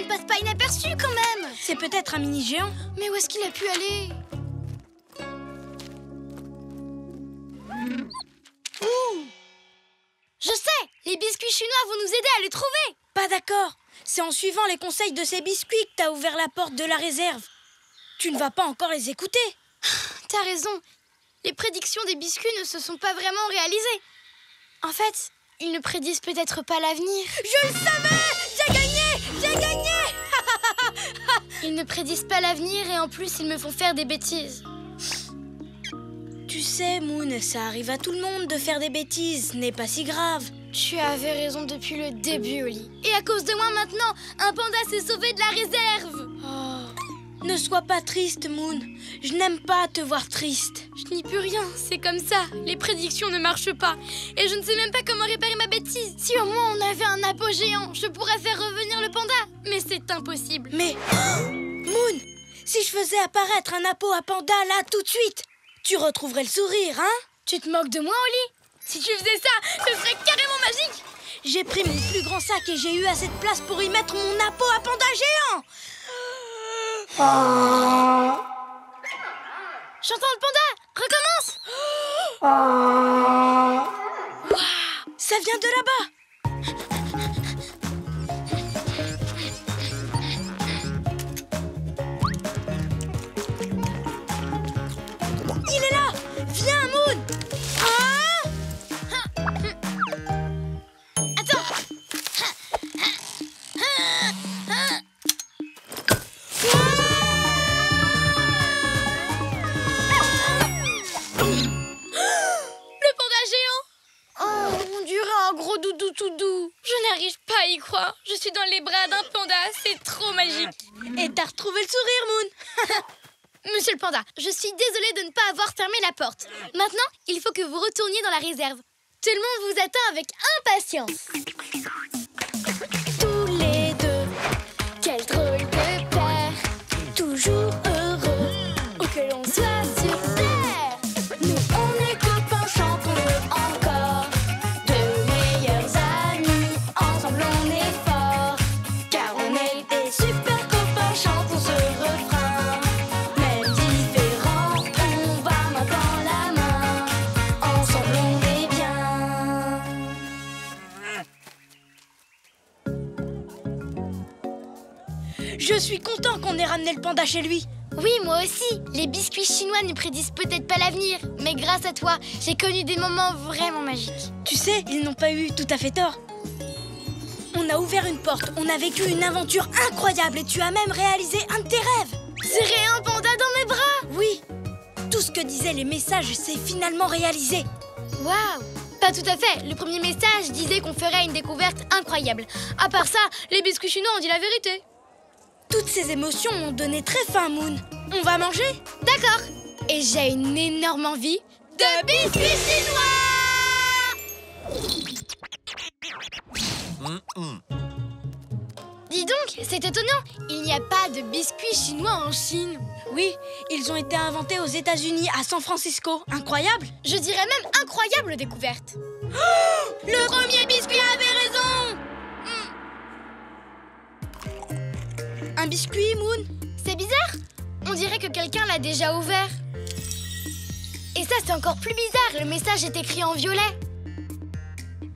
ne passe pas inaperçu quand même. C'est peut-être un mini géant. Mais où est-ce qu'il a pu aller? Je sais, les biscuits chinois vont nous aider à les trouver. Pas d'accord. C'est en suivant les conseils de ces biscuits que t'as ouvert la porte de la réserve. Tu ne vas pas encore les écouter. T'as raison. Les prédictions des biscuits ne se sont pas vraiment réalisées. En fait, ils ne prédisent peut-être pas l'avenir. Je le savais! J'ai gagné! J'ai gagné! Ils ne prédisent pas l'avenir et en plus, ils me font faire des bêtises. Tu sais, Moon, ça arrive à tout le monde de faire des bêtises. Ce n'est pas si grave. Tu avais raison depuis le début, Oli. Et à cause de moi maintenant, un panda s'est sauvé de la réserve. Oh, ne sois pas triste, Moon. Je n'aime pas te voir triste. Je n'y peux rien, c'est comme ça. Les prédictions ne marchent pas. Et je ne sais même pas comment réparer ma bêtise. Si au moins on avait un appo géant, je pourrais faire revenir le panda. Mais c'est impossible. Mais, Moon, si je faisais apparaître un appo à panda là tout de suite, tu retrouverais le sourire, hein? Tu te moques de moi, Oli? Si tu faisais ça, ce serait carrément magique. J'ai pris mon plus grand sac et j'ai eu assez de place pour y mettre mon appo à panda géant. J'entends le panda. Recommence. Wow, ça vient de là-bas. Il est là. Viens, Moon. Attends. Le panda géant. Oh, on dirait un gros doudou tout doux. Je n'arrive pas à y croire. Je suis dans les bras d'un panda, c'est trop magique. Et t'as retrouvé le sourire, Moon. Monsieur le panda, je suis désolée de ne pas avoir fermé la porte. Maintenant, il faut que vous retourniez dans la réserve. Tout le monde vous attend avec impatience. Tous les deux, quel drôle de paire. Toujours heureux, où que l'on soit sur terre. Nous, on est copains, chantons-le encore. De meilleurs amis, ensemble on est forts. Car on est des super copains, chantons ce refrain. Même différents, on va main dans la main. Ensemble on est bien. Je suis content qu'on ait ramené le panda chez lui. Oui, moi aussi. Les biscuits chinois ne prédisent peut-être pas l'avenir, mais grâce à toi, j'ai connu des moments vraiment magiques. Tu sais, ils n'ont pas eu tout à fait tort. On a ouvert une porte, on a vécu une aventure incroyable et tu as même réalisé un de tes rêves. Serrer un panda dans mes bras. Oui, tout ce que disaient les messages s'est finalement réalisé. Waouh! Pas tout à fait. Le premier message disait qu'on ferait une découverte incroyable. À part ça, les biscuits chinois ont dit la vérité. Toutes ces émotions m'ont donné très faim, Moon. On va manger? D'accord. Et j'ai une énorme envie de biscuits chinois. Dis donc, c'est étonnant. Il n'y a pas de biscuits chinois en Chine. Oui, ils ont été inventés aux États-Unis, à San Francisco. Incroyable. Je dirais même incroyable découverte. Oh, le premier biscuit avait raison. Un biscuit, Moon? C'est bizarre. On dirait que quelqu'un l'a déjà ouvert. Et ça, c'est encore plus bizarre. Le message est écrit en violet.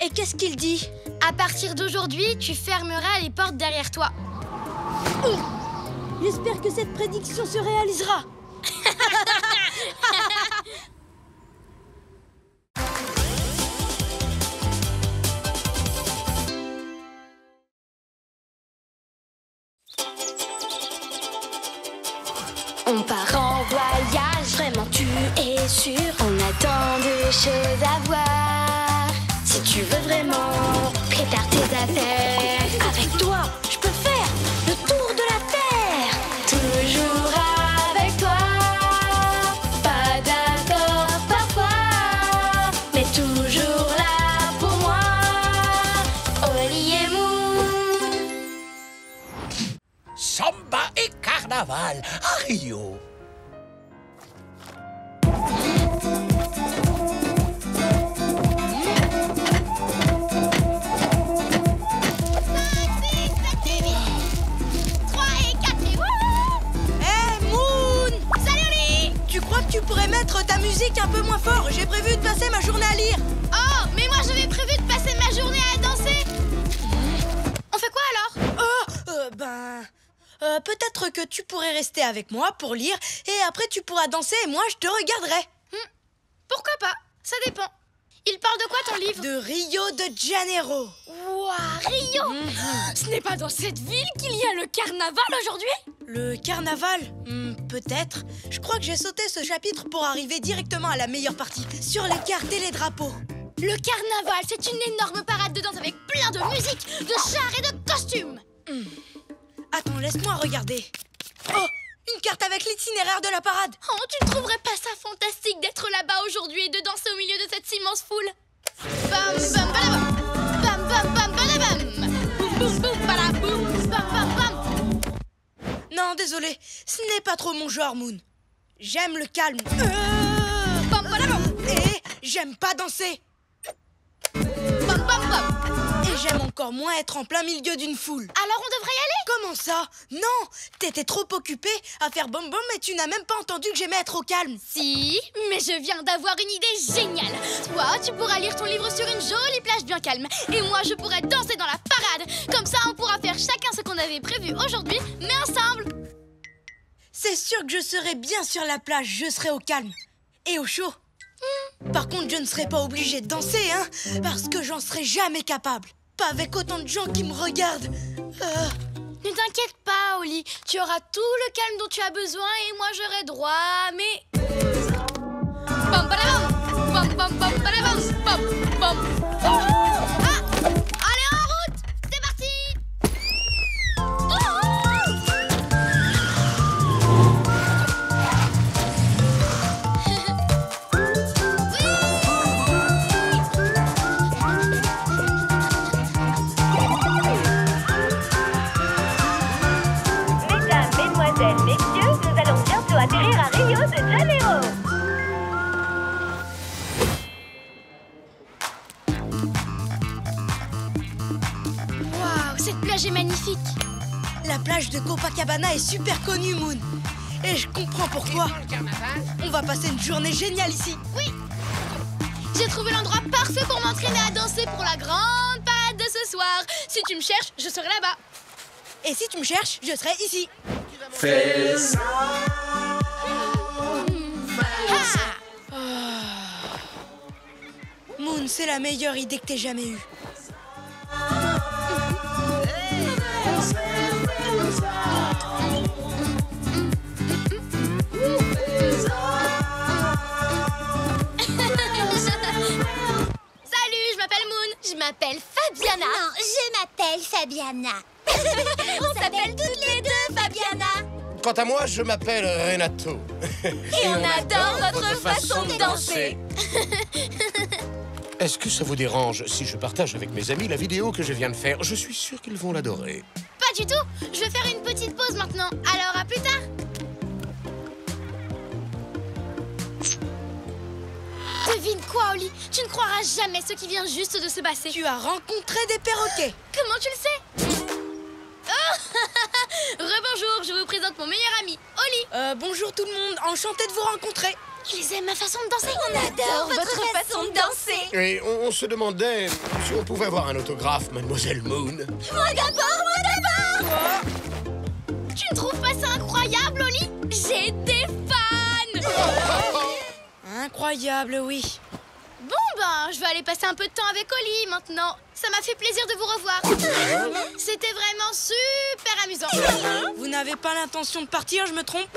Et qu'est-ce qu'il dit? À partir d'aujourd'hui, tu fermeras les portes derrière toi. J'espère que cette prédiction se réalisera. On part en voyage, vraiment tu es sûr. On a tant de choses à voir. Si tu veux vraiment, prépare tes affaires. Avec toi, je peux faire le tour de la terre. Toujours avec toi. Pas d'accord parfois, mais toujours là pour moi. Oli et Moon. Samba et carnaval à Rio. musique un peu moins fort. J'ai prévu de passer ma journée à lire. Oh, mais moi j'avais prévu de passer ma journée à danser. On fait quoi alors? Peut-être que tu pourrais rester avec moi pour lire et après tu pourras danser et moi je te regarderai. Pourquoi pas? Ça dépend. Il parle de quoi ton livre? De Rio de Janeiro. Ouah, Rio! Ce n'est pas dans cette ville qu'il y a le carnaval aujourd'hui? Le carnaval? Peut-être. Je crois que j'ai sauté ce chapitre pour arriver directement à la meilleure partie, sur les cartes et les drapeaux. Le carnaval, c'est une énorme parade de danse avec plein de musique, de chars et de costumes. Attends, laisse-moi regarder. Oh, une carte avec l'itinéraire de la parade. Oh, tu ne trouverais pas ça fantastique d'être là-bas aujourd'hui et de danser au milieu de cette immense foule? Bam bam balabam, bam bam bam balabam, boum boum boum balaboum, bam bam bam. Non, désolé, ce n'est pas trop mon genre, Moon. J'aime le calme. Bam balabam. Et j'aime pas danser. Bam bam bam. Et j'aime encore moins être en plein milieu d'une foule. Alors on devrait y aller? Comment ça? Non, t'étais trop occupée à faire bom bom et tu n'as même pas entendu que j'aimais être au calme. Si, mais je viens d'avoir une idée géniale. Toi, tu pourras lire ton livre sur une jolie plage bien calme. Et moi, je pourrais danser dans la parade. Comme ça, on pourra faire chacun ce qu'on avait prévu aujourd'hui, mais ensemble. C'est sûr que je serai bien sur la plage, je serai au calme. Et au chaud. Par contre, je ne serai pas obligée de danser, hein, parce que j'en serai jamais capable. Pas avec autant de gens qui me regardent. Ne t'inquiète pas, Oli. Tu auras tout le calme dont tu as besoin et moi j'aurai droit à mes... Bam badabam, bam bam bam badabam, bam bam. Ah, allez en route, c'est parti. Atterrir à Rio de Janeiro. Waouh, cette plage est magnifique. La plage de Copacabana est super connue, Moon. Et je comprends pourquoi. On va passer une journée géniale ici. Oui. J'ai trouvé l'endroit parfait pour m'entraîner à danser pour la grande parade de ce soir. Si tu me cherches, je serai là-bas. Et si tu me cherches, je serai ici. Fais ça. Moon, c'est la meilleure idée que t'aies jamais eue. Salut, je m'appelle Moon. Je m'appelle Fabiana. Non, je m'appelle Fabiana. On s'appelle toutes les deux Fabiana. Quant à moi, je m'appelle Renato. Et on adore votre façon de danser. Est-ce que ça vous dérange si je partage avec mes amis la vidéo que je viens de faire? Je suis sûr qu'ils vont l'adorer. Pas du tout. Je vais faire une petite pause maintenant. Alors, à plus tard. Devine quoi, Oli? Tu ne croiras jamais ce qui vient juste de se passer. Tu as rencontré des perroquets. Comment tu le sais? Rebonjour, je vous présente mon meilleur ami, Oli. Bonjour tout le monde, enchanté de vous rencontrer. Ils aiment ma façon de danser. On adore votre façon de danser. Et on se demandait si on pouvait avoir un autographe, Mademoiselle Moon. Moi d'abord, moi d'abord. Tu ne trouves pas ça incroyable, Oli? J'ai des fans. Incroyable, oui. Bon, ben, je vais aller passer un peu de temps avec Oli maintenant. Ça m'a fait plaisir de vous revoir. C'était vraiment super amusant. Vous n'avez pas l'intention de partir, je me trompe?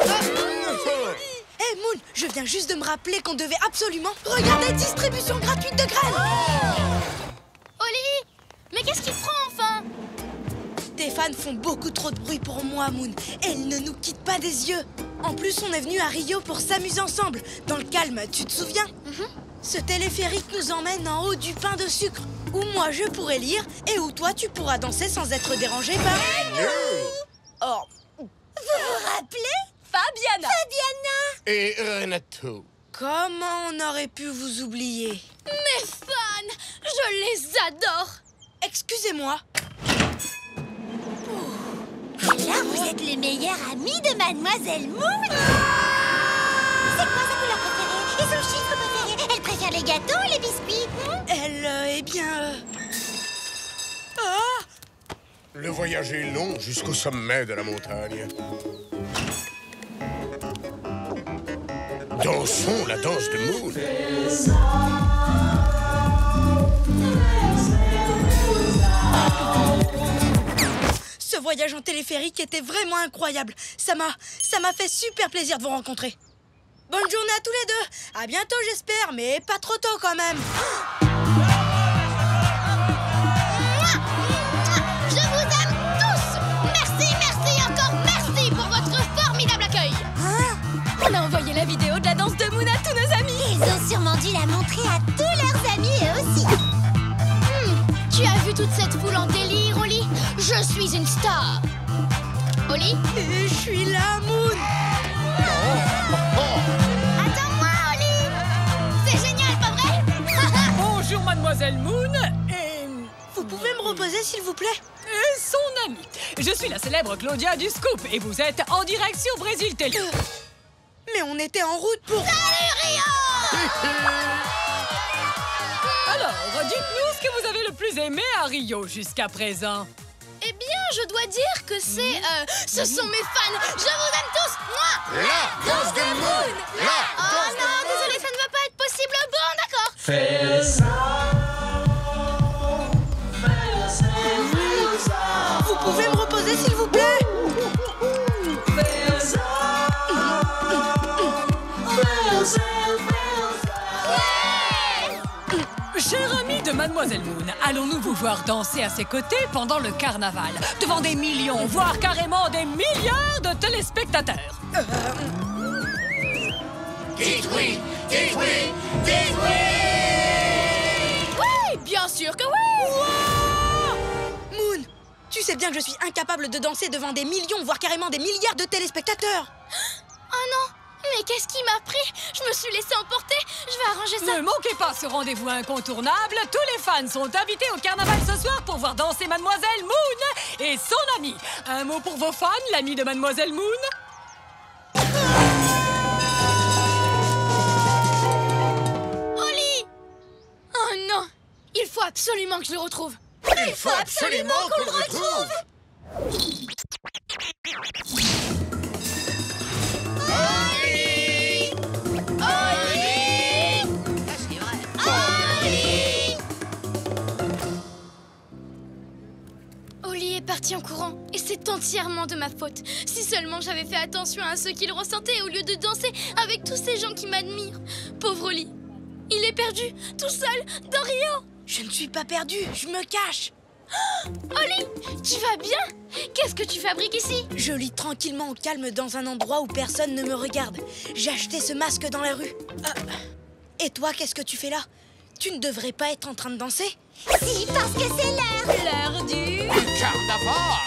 Hé, Moon, je viens juste de me rappeler qu'on devait absolument regarder distribution gratuite de graines. Oli, mais qu'est-ce qui te prend enfin? Tes fans font beaucoup trop de bruit pour moi, Moon. Et ils ne nous quittent pas des yeux. En plus, on est venus à Rio pour s'amuser ensemble. Dans le calme, tu te souviens? Ce téléphérique nous emmène en haut du pain de sucre, où moi je pourrais lire et où toi tu pourras danser sans être dérangé par... Oh. Vous vous rappelez? Fabiana. Et Renato. Comment on aurait pu vous oublier? Mes fans, je les adore. Excusez-moi. Alors vous êtes le meilleur ami de Mademoiselle Moon. C'est quoi sa couleur préférée? Et son chiffre préféré? Elle préfère les gâteaux ou les biscuits? Elle, Ah! Le voyage est long jusqu'au sommet de la montagne. Dansons la danse de Moon. Ce voyage en téléphérique était vraiment incroyable. Ça m'a fait super plaisir de vous rencontrer. Bonne journée à tous les deux. À bientôt, j'espère, mais pas trop tôt quand même. Je vous aime tous. Merci, encore merci pour votre formidable accueil. On a envoyé la vidéo de la danse de Moon à tous nos amis. Ils ont sûrement dû la montrer à tous leurs amis eux aussi. Tu as vu toute cette foule en délire, Oli? Je suis une star. Oli? Et je suis là, Moon. Attends-moi, Oli. C'est génial, pas vrai? Bonjour, mademoiselle Moon. Et... Vous pouvez me reposer, s'il vous plaît? Et son ami. Je suis la célèbre Claudia du Scoop et vous êtes en direction Brésil Télé. Mais on était en route pour... Salut, Rio. Alors, dites-nous ce que vous avez le plus aimé à Rio jusqu'à présent. Eh bien, je dois dire que c'est... ce sont mes fans. Je vous aime tous. Moi. La danse de Moon. Oh non, désolé, ça ne va pas être possible. Bon, d'accord. Fais ça. Vous pouvez me reposer, s'il vous plaît? Cher ami de Mademoiselle Moon, allons-nous vous voir danser à ses côtés pendant le carnaval, devant des millions, voire carrément des milliards de téléspectateurs? Dites oui! Dites oui! Dites oui! Oui, bien sûr que oui. Moon, tu sais bien que je suis incapable de danser devant des millions, voire carrément des milliards de téléspectateurs. Oh non, mais qu'est-ce qui m'a pris? Je me suis laissée emporter. Je vais arranger ça. Ne manquez pas ce rendez-vous incontournable. Tous les fans sont invités au carnaval ce soir pour voir danser Mademoiselle Moon et son ami. Un mot pour vos fans, l'ami de Mademoiselle Moon? Oli! Oh non, il faut absolument que je le retrouve. Il faut absolument qu'on le retrouve. Oli! Oli! C'est vrai. Oli! Oli est parti en courant et c'est entièrement de ma faute. Si seulement j'avais fait attention à ce qu'il ressentait au lieu de danser avec tous ces gens qui m'admirent. Pauvre Oli, il est perdu, tout seul, dans Rio. Je ne suis pas perdue, je me cache. Oli, tu vas bien? Qu'est-ce que tu fabriques ici? Je lis tranquillement au calme dans un endroit où personne ne me regarde. J'ai acheté ce masque dans la rue. Et toi, qu'est-ce que tu fais là? Tu ne devrais pas être en train de danser? Si, parce que c'est l'heure du... Carnaval.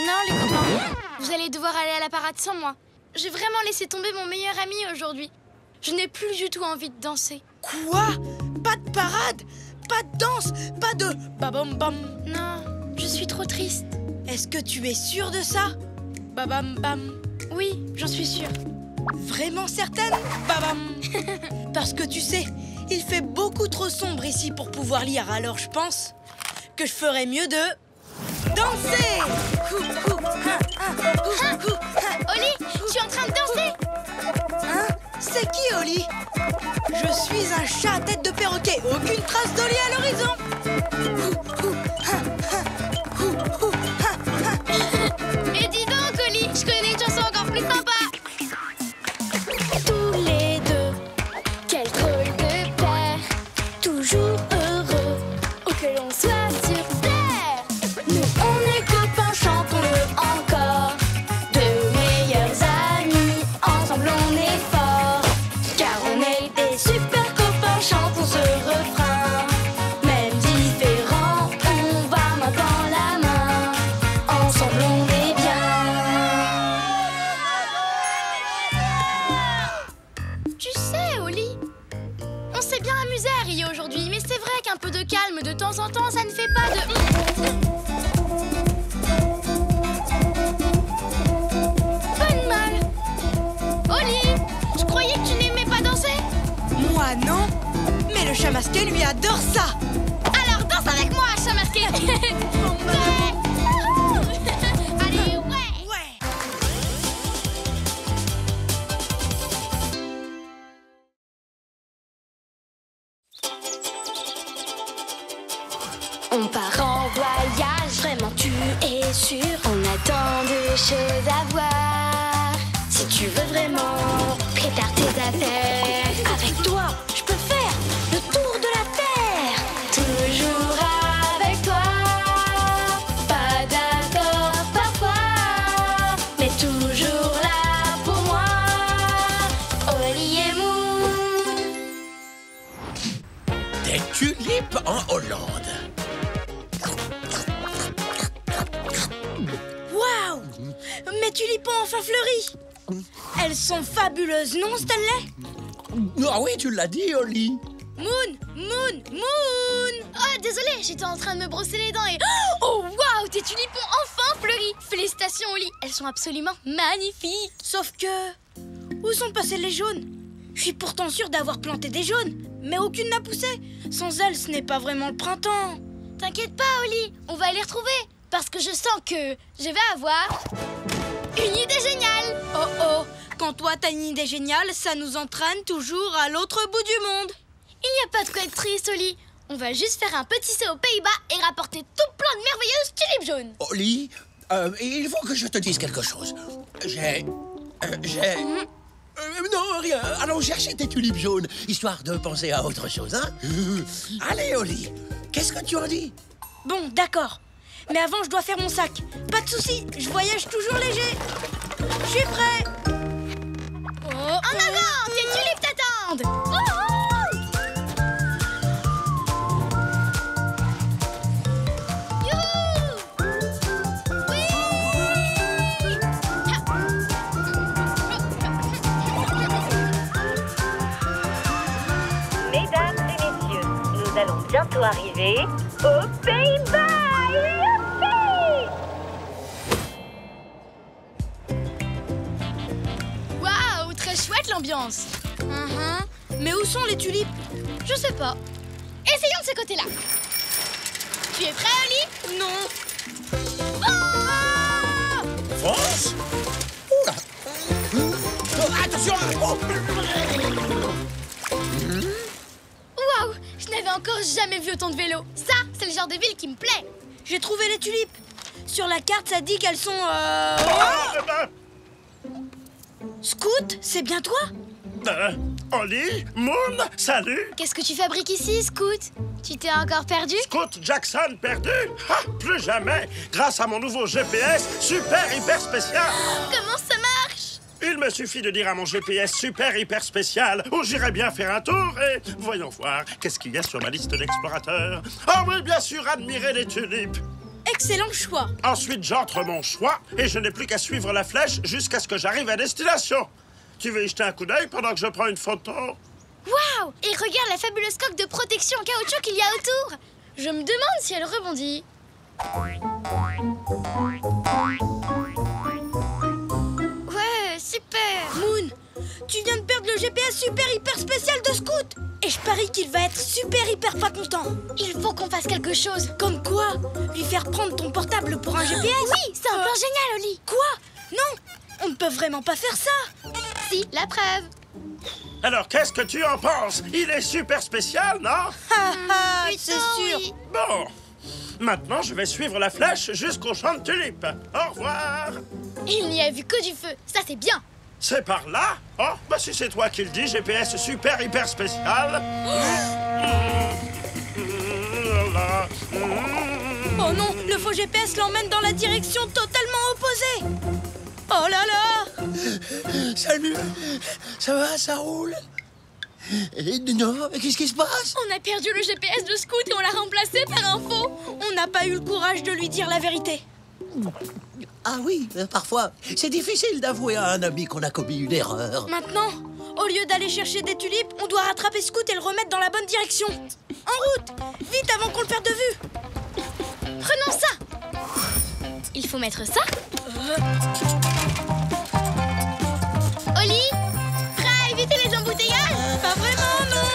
Non, les copains, vous allez devoir aller à la parade sans moi. J'ai vraiment laissé tomber mon meilleur ami aujourd'hui. Je n'ai plus du tout envie de danser. Quoi? Pas de parade? Pas de danse? Pas de babam bam? Non, je suis trop triste. Est-ce que tu es sûre de ça? Babam bam? Oui, j'en suis sûre. Vraiment certaine? Babam! Parce que tu sais, il fait beaucoup trop sombre ici pour pouvoir lire, alors je pense que je ferais mieux de... danser! Oli, tu es en train de danser? Hein? C'est qui, Oli? Je suis un chat à tête de perroquet. Aucune trace d'Oli à l'horizon. Et dis donc, Oli, je connais une chanson encore plus sympa. Tous les deux, quel drôle de paire, toujours heureux, où que l'on soit sur terre. Nous on est copains, chantons-le encore, de meilleurs amis, ensemble on est forts, car on est des super copains, chantons ce refrain. Même différents, on va main dans la main, ensemble on est bien. Tu sais, Oli, on s'est bien amusé à Rio aujourd'hui, mais c'est vrai qu'un peu de calme de temps en temps, ça ne fait pas de... Pas de mal. Oli, je croyais que tu n'aimais pas danser. Le chat masqué, lui, adore ça. Alors danse avec moi, chat masqué. Allez, ouais. On part en voyage, vraiment tu es sûr. On a tant de choses à voir. Si tu veux vraiment, prépare tes affaires. Avec toi, je peux faire le tour de la terre. Toujours avec toi. Pas d'accord parfois, mais toujours là pour moi. Oli et Moon. Des tulipes en Hollande. Waouh! Mes tulipes ont enfin fleuri. Elles sont fabuleuses, non, Stanley? Ah oui, tu l'as dit, Oli. Moon! Oh, désolée, j'étais en train de me brosser les dents et... Oh, waouh, tes tulipes ont enfin fleuri. Félicitations, Oli, elles sont absolument magnifiques. Sauf que... Où sont passés les jaunes? Je suis pourtant sûre d'avoir planté des jaunes, mais aucune n'a poussé. Sans elles, ce n'est pas vraiment le printemps. T'inquiète pas, Oli, on va les retrouver. Parce que je sens que je vais avoir une idée géniale. Oh oh, quand toi t'as une idée géniale, ça nous entraîne toujours à l'autre bout du monde. Il n'y a pas de quoi être triste, Oli. On va juste faire un petit saut aux Pays-Bas et rapporter tout plein de merveilleuses tulipes jaunes. Oli, il faut que je te dise quelque chose. Non, rien. Allons chercher tes tulipes jaunes, histoire de penser à autre chose, hein. Allez, Oli, qu'est-ce que tu en dis? Bon, d'accord. Mais avant, je dois faire mon sac. Pas de souci, je voyage toujours léger. Je suis prêt. En avant, tes tulipes t'attendent. Mesdames et messieurs, nous allons bientôt arriver aux Pays-Bas. Youpi! Waouh, très chouette l'ambiance. Mais où sont les tulipes? Je sais pas. Essayons de ce côté-là. Tu es prêt, Oli? Non. France? Oula! Attention! Waouh, je n'avais encore jamais vu autant de vélos. Ça, c'est le genre de ville qui me plaît. J'ai trouvé les tulipes. Sur la carte, ça dit qu'elles sont... Scout, c'est bien toi? Oli, Moon, salut. Qu'est-ce que tu fabriques ici, Scout? Tu t'es encore perdu? Scout Jackson perdu? Ah, plus jamais. Grâce à mon nouveau GPS super hyper spécial. Comment ça marche? Il me suffit de dire à mon GPS super hyper spécial où j'irai bien faire un tour et voyons voir qu'est-ce qu'il y a sur ma liste d'explorateurs. Ah oui, bien sûr, admirer les tulipes. Excellent choix. Ensuite, j'entre mon choix et je n'ai plus qu'à suivre la flèche jusqu'à ce que j'arrive à destination. Tu veux y jeter un coup d'œil pendant que je prends une photo? Waouh! Et regarde la fabuleuse coque de protection en caoutchouc qu'il y a autour. Je me demande si elle rebondit. Ouais, super! Moon, tu viens de perdre le GPS super hyper spécial de Scout. Et je parie qu'il va être super hyper pas content. Il faut qu'on fasse quelque chose. Comme quoi? Lui faire prendre ton portable pour un GPS? Oui, c'est un plan génial, Oli. Quoi? Non, on ne peut vraiment pas faire ça. Si, la preuve. Alors, qu'est-ce que tu en penses? Il est super spécial, non? C'est sûr. Oui. Bon, maintenant je vais suivre la flèche jusqu'au champ de tulipes. Au revoir. Il n'y a vu que du feu. Ça, c'est bien. C'est par là? Oh, bah si c'est toi qui le dis, GPS super hyper spécial. Oh non, le faux GPS l'emmène dans la direction totalement opposée. Oh là là! Salut! Ça va, ça roule? Non, mais qu'est-ce qui se passe? On a perdu le GPS de Scout et on l'a remplacé par un faux. On n'a pas eu le courage de lui dire la vérité. Ah oui, parfois, c'est difficile d'avouer à un ami qu'on a commis une erreur. Maintenant, au lieu d'aller chercher des tulipes, on doit rattraper Scout et le remettre dans la bonne direction. En route! Vite avant qu'on le perde de vue! Prenons ça. Il faut mettre ça. Oli, prêt à éviter les embouteillages? Pas vraiment, non.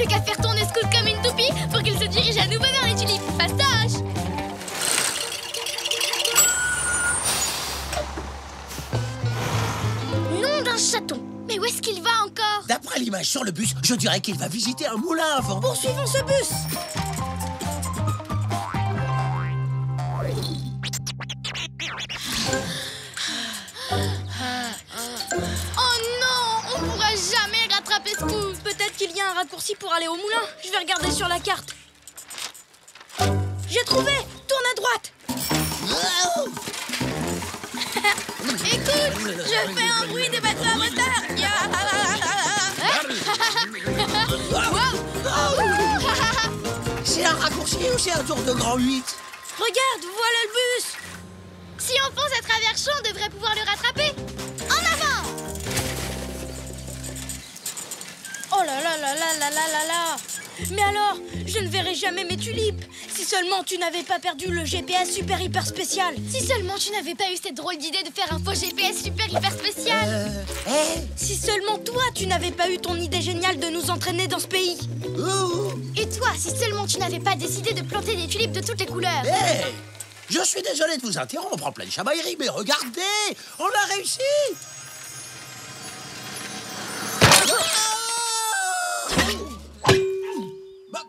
plus qu'à faire tourner Scoot comme une toupie pour qu'il se dirige à nouveau vers les tulipes. Fastoche! Nom d'un chaton! Mais où est-ce qu'il va encore? D'après l'image sur le bus, je dirais qu'il va visiter un moulin avant. Poursuivons ce bus. Oh non! On pourra jamais rattraper Scoot! Peut-être qu'il y a un raccourci pour aller au moulin. Je vais regarder sur la carte. J'ai trouvé! Tourne à droite! Écoute, je fais un bruit de bateau à moteur. C'est un raccourci ou c'est un tour de grand 8? Regarde, voilà le bus. Si on fonce à travers champs, on devrait pouvoir le rattraper. En avant! Oh là là là là là là là là! Mais alors, je ne verrai jamais mes tulipes. Si seulement tu n'avais pas perdu le GPS super hyper spécial. Si seulement tu n'avais pas eu cette drôle d'idée de faire un faux GPS super hyper spécial. Si seulement toi tu n'avais pas eu ton idée géniale de nous entraîner dans ce pays. Et toi, si seulement tu n'avais pas décidé de planter des tulipes de toutes les couleurs. Je suis désolé de vous interrompre en pleine chamaillerie, mais regardez, on a réussi.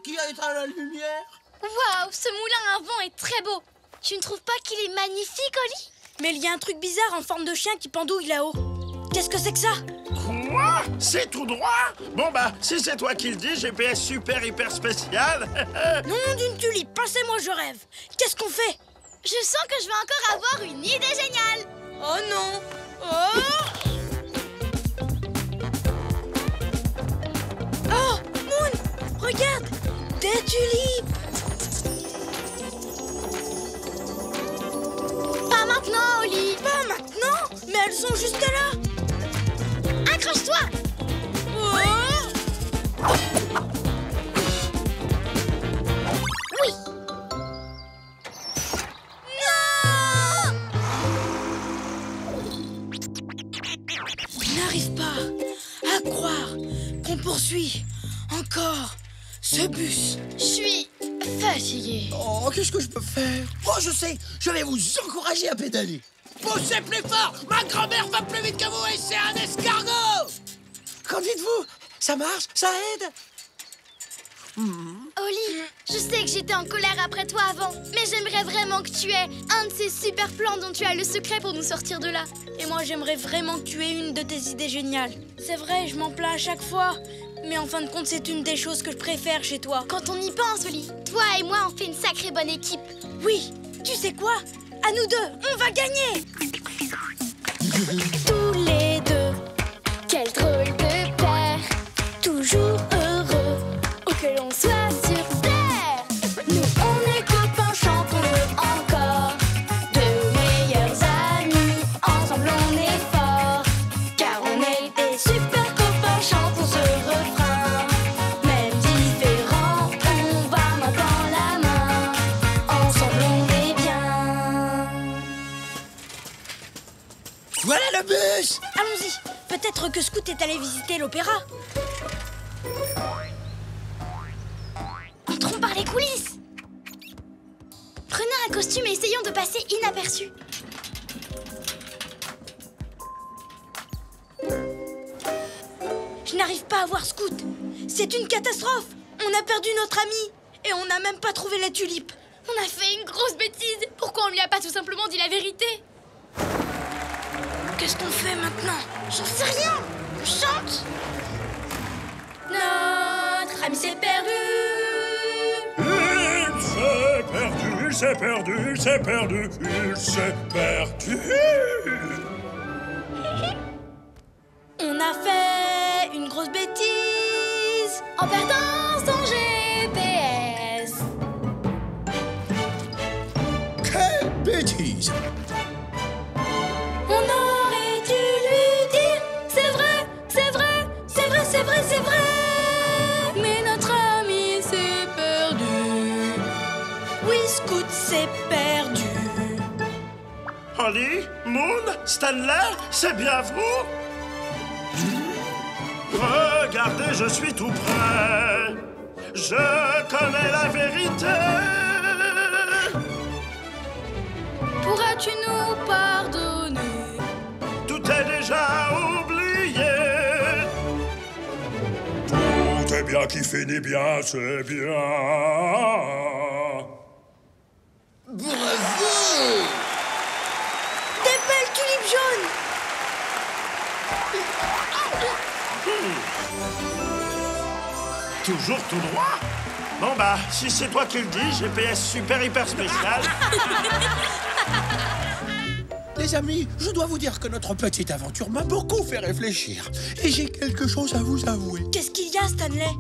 Qui a éteint la lumière? Waouh, ce moulin à vent est très beau. Tu ne trouves pas qu'il est magnifique, Oli? Mais il y a un truc bizarre en forme de chien qui pendouille là-haut. Qu'est-ce que c'est que ça? Quoi? C'est tout droit? Bon bah, si c'est toi qui le dis, GPS super hyper spécial. Nom d'une tulipe, passez-moi je rêve. Qu'est-ce qu'on fait? Je sens que je vais encore avoir une idée géniale. Oh non! Oh! Oh, Moon! Regarde! Des tulipes! Pas maintenant, Oli! Pas maintenant? Mais elles sont juste là! Accroche-toi! Oh! Oui! Non! Je n'arrive pas à croire qu'on poursuit encore ce bus. Je suis fatiguée. Oh, qu'est-ce que je peux faire? Oh, je sais, je vais vous encourager à pédaler. Poussez plus fort! Ma grand-mère va plus vite que vous et c'est un escargot! Qu'en dites-vous? Ça marche? Ça aide? Oli, je sais que j'étais en colère après toi avant, mais j'aimerais vraiment que tu aies un de ces super plans dont tu as le secret pour nous sortir de là. Et moi, j'aimerais vraiment que tu aies une de tes idées géniales. C'est vrai, je m'en plains à chaque fois. Mais en fin de compte, c'est une des choses que je préfère chez toi. Quand on y pense, Oli, toi et moi, on fait une sacrée bonne équipe. Oui, tu sais quoi? À nous deux, on va gagner! Tous les deux, quel drôle de paire. Toujours heureux, où que l'on soit sur terre. Nous, on est copains, chantons-le encore. De meilleurs amis, ensemble on est forts. Car on est des super copains, chantons ce refrain. Même différents, on va main dans la main. Ensemble on est bien. Voilà le bus! Allons-y. Peut-être que Scoot est allé visiter l'opéra. Entrons par les coulisses. Prenons un costume et essayons de passer inaperçus. Je n'arrive pas à voir Scoot. C'est une catastrophe. On a perdu notre ami. Et on n'a même pas trouvé les tulipes. On a fait une grosse bêtise. Pourquoi on lui a pas tout simplement dit la vérité? Qu'est-ce qu'on fait maintenant? J'en sais rien. On chante. Notre ami s'est perdu. Il s'est perdu, il s'est perdu, il s'est perdu, il s'est perdu. On a fait une grosse bêtise En perdant son GPS. Quelle bêtise! On aurait dû lui dire c'est vrai, c'est vrai, c'est vrai, c'est vrai, c'est vrai. Mais notre ami s'est perdu. Oui, Scoot s'est perdu. Holly, Moon, Stanley, c'est bien vous? regardez, je suis tout prêt. Je connais la vérité. Pourras-tu nous pardonner? Tout est déjà oublié. Tout est bien qui finit bien, c'est bien. Bravo! Des belles tulipes jaunes. Toujours tout droit? Bon bah, si c'est toi qui le dis, GPS super hyper spécial. Les amis, je dois vous dire que notre petite aventure m'a beaucoup fait réfléchir. Et j'ai quelque chose à vous avouer. Qu'est-ce qu'il y a, Stanley?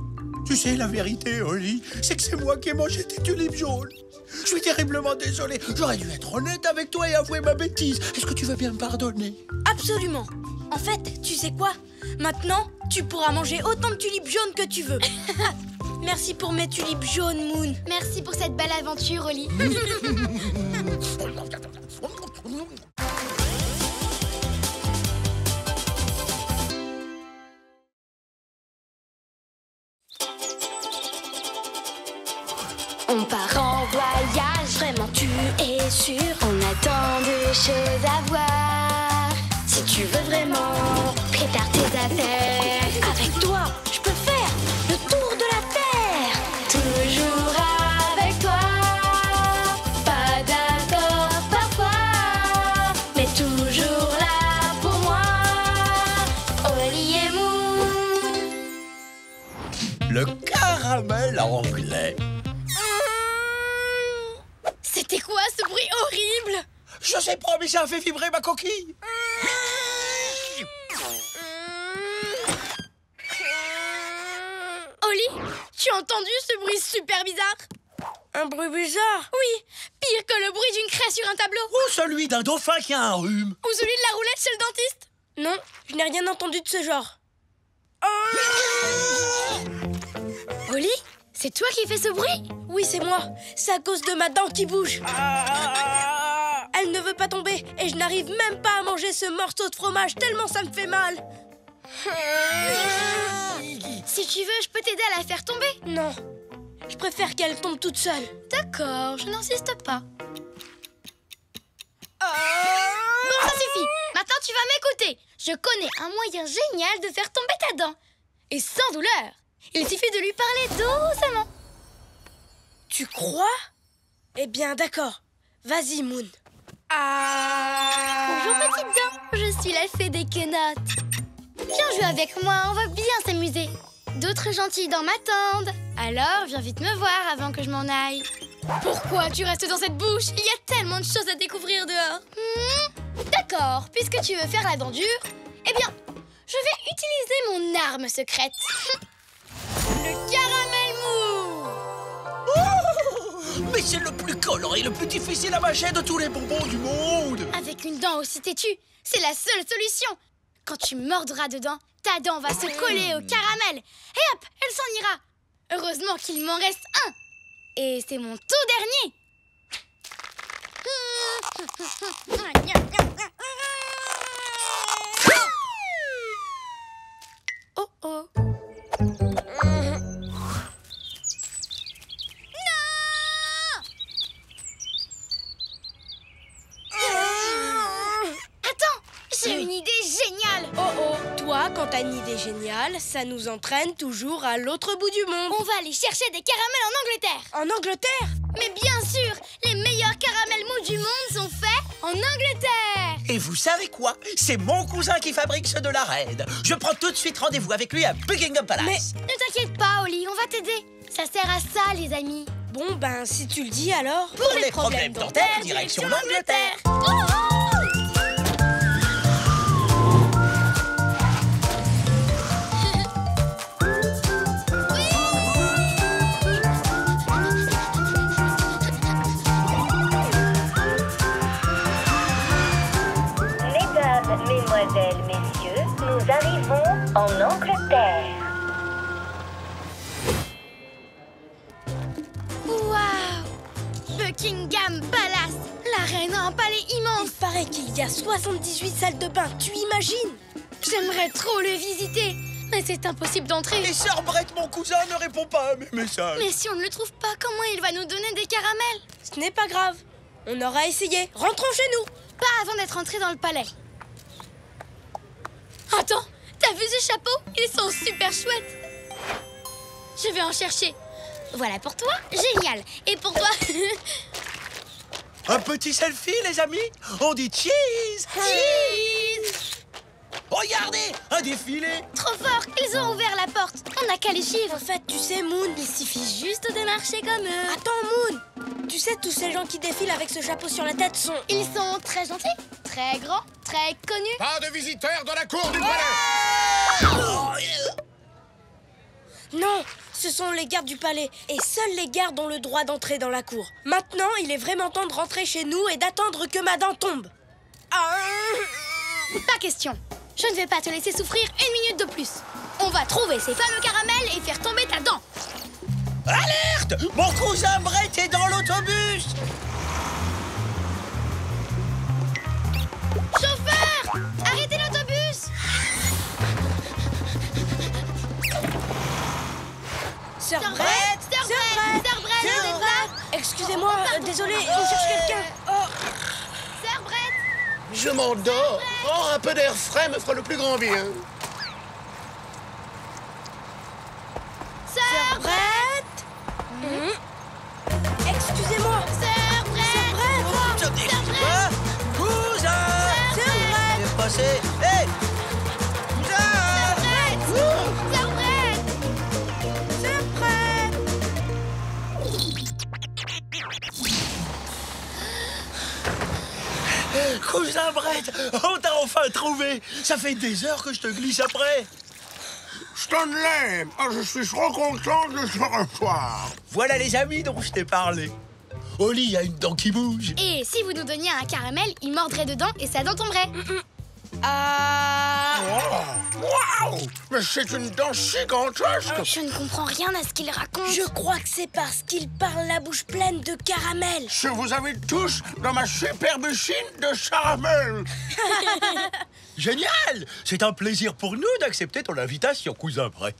Tu sais, la vérité, Holly, c'est que c'est moi qui ai mangé tes tulipes jaunes. Je suis terriblement désolé. J'aurais dû être honnête avec toi et avouer ma bêtise. Est-ce que tu veux bien me pardonner? Absolument. En fait, tu sais quoi? Maintenant, tu pourras manger autant de tulipes jaunes que tu veux. Merci pour mes tulipes jaunes, Moon. Merci pour cette belle aventure, Holly. On part en voyage, vraiment tu es sûr. On a tant de choses à voir. Si tu veux vraiment, prépare tes affaires. Avec toi, je peux faire le tour de la terre. Toujours avec toi. Pas d'accord parfois, mais toujours là pour moi. Holly et Moon. Le caramel anglais. C'était quoi ce bruit horrible? Je sais pas, mais ça a fait vibrer ma coquille. Holly, tu as entendu ce bruit super bizarre? Un bruit bizarre? Oui, pire que le bruit d'une craie sur un tableau. Ou celui d'un dauphin qui a un rhume. Ou celui de la roulette chez le dentiste. Non, je n'ai rien entendu de ce genre. Holly, c'est toi qui fais ce bruit? Oui, c'est moi. C'est à cause de ma dent qui bouge. Elle ne veut pas tomber et je n'arrive même pas à manger ce morceau de fromage tellement ça me fait mal. Si tu veux, je peux t'aider à la faire tomber. Non, je préfère qu'elle tombe toute seule. D'accord, je n'insiste pas. Bon, ça suffit. Maintenant, tu vas m'écouter. Je connais un moyen génial de faire tomber ta dent. Et sans douleur. Il suffit de lui parler doucement. Tu crois? Eh bien, d'accord. Vas-y, Moon. Bonjour, petite dent. Je suis la fée des quenottes. Viens jouer avec moi, on va bien s'amuser. D'autres gentils dents m'attendent. Alors, viens vite me voir avant que je m'en aille. Pourquoi tu restes dans cette bouche? Il y a tellement de choses à découvrir dehors. D'accord, puisque tu veux faire la dent dure, eh bien, je vais utiliser mon arme secrète. Le caramel mou. Mais c'est le plus collant et le plus difficile à mâcher de tous les bonbons du monde. Avec une dent aussi têtue, c'est la seule solution. Quand tu mordras dedans, ta dent va se coller au caramel. Et hop, elle s'en ira. Heureusement qu'il m'en reste un. Et c'est mon tout dernier. Oh oh. J'ai une idée géniale. Oh oh, toi, quand t'as une idée géniale, ça nous entraîne toujours à l'autre bout du monde. On va aller chercher des caramels en Angleterre. En Angleterre? Mais bien sûr, les meilleurs caramels mous du monde sont faits en Angleterre. Et vous savez quoi? C'est mon cousin qui fabrique ceux de la Reine. Je prends tout de suite rendez-vous avec lui à Buckingham Palace. Mais ne t'inquiète pas, Holly, on va t'aider. Ça sert à ça, les amis. Bon, ben, si tu le dis alors... Pour les problèmes dentaires, direction l'Angleterre. Mesdemoiselles, messieurs, nous arrivons en Angleterre. Waouh! Buckingham Palace! La reine a un palais immense! Il paraît qu'il y a 78 salles de bain, tu imagines? J'aimerais trop le visiter, Mais c'est impossible d'entrer. Et Sir Brett, mon cousin, ne répond pas à mes messages. Mais si on ne le trouve pas, comment il va nous donner des caramels? Ce n'est pas grave. On aura essayé. Rentrons chez nous. Pas avant d'être entrés dans le palais. Attends, t'as vu ce chapeau? Ils sont super chouettes. Je vais en chercher. Voilà pour toi, génial. Et pour toi? Un petit selfie, les amis? On dit cheese! Cheese! Regardez, un défilé! Trop fort, ils ont ouvert la porte. On n'a qu'à les suivre. En fait, tu sais, Moon, Il suffit juste de marcher comme eux. Attends, Moon. Tu sais, tous ces gens qui défilent avec ce chapeau sur la tête sont... Ils sont très gentils, très grands, très connus. Pas de visiteurs dans la cour du palais! Non, ce sont les gardes du palais. Et seuls les gardes ont le droit d'entrer dans la cour. Maintenant, il est vraiment temps de rentrer chez nous et d'attendre que ma dent tombe. Pas question. Je ne vais pas te laisser souffrir une minute de plus. On va trouver ces fameux caramels et faire tomber ta dent. Alerte! Mon cousin Brett est dans l'autobus! Chauffeur! Arrêtez l'autobus! Sœur Brett, Sœur Brett, vous êtes là? Excusez-moi, désolé, on cherche quelqu'un. Sœur Brett! Je m'endors. Oh, un peu d'air frais me fera le plus grand bien. Sœur Brett. Excusez-moi. Sœur Brett! Je dis quoi? Cousin! Sœur Brett. Qu'est-ce qui s'est passé? Hé! Sœur Brett! Sœur Brett. Cousin Brett, on t'a enfin trouvé! Ça fait des heures que je te glisse après! Stanley, je suis trop content de te revoir. Voilà les amis dont je t'ai parlé. Oli a une dent qui bouge. Et si vous nous donniez un caramel, il mordrait dedans et sa dent tomberait. Waouh! Mais c'est une dent gigantesque. Je ne comprends rien à ce qu'il raconte. Je crois que c'est parce qu'il parle la bouche pleine de caramel. Je vous invite tous dans ma superbe chine de caramel. Génial! C'est un plaisir pour nous d'accepter ton invitation, cousin Brett.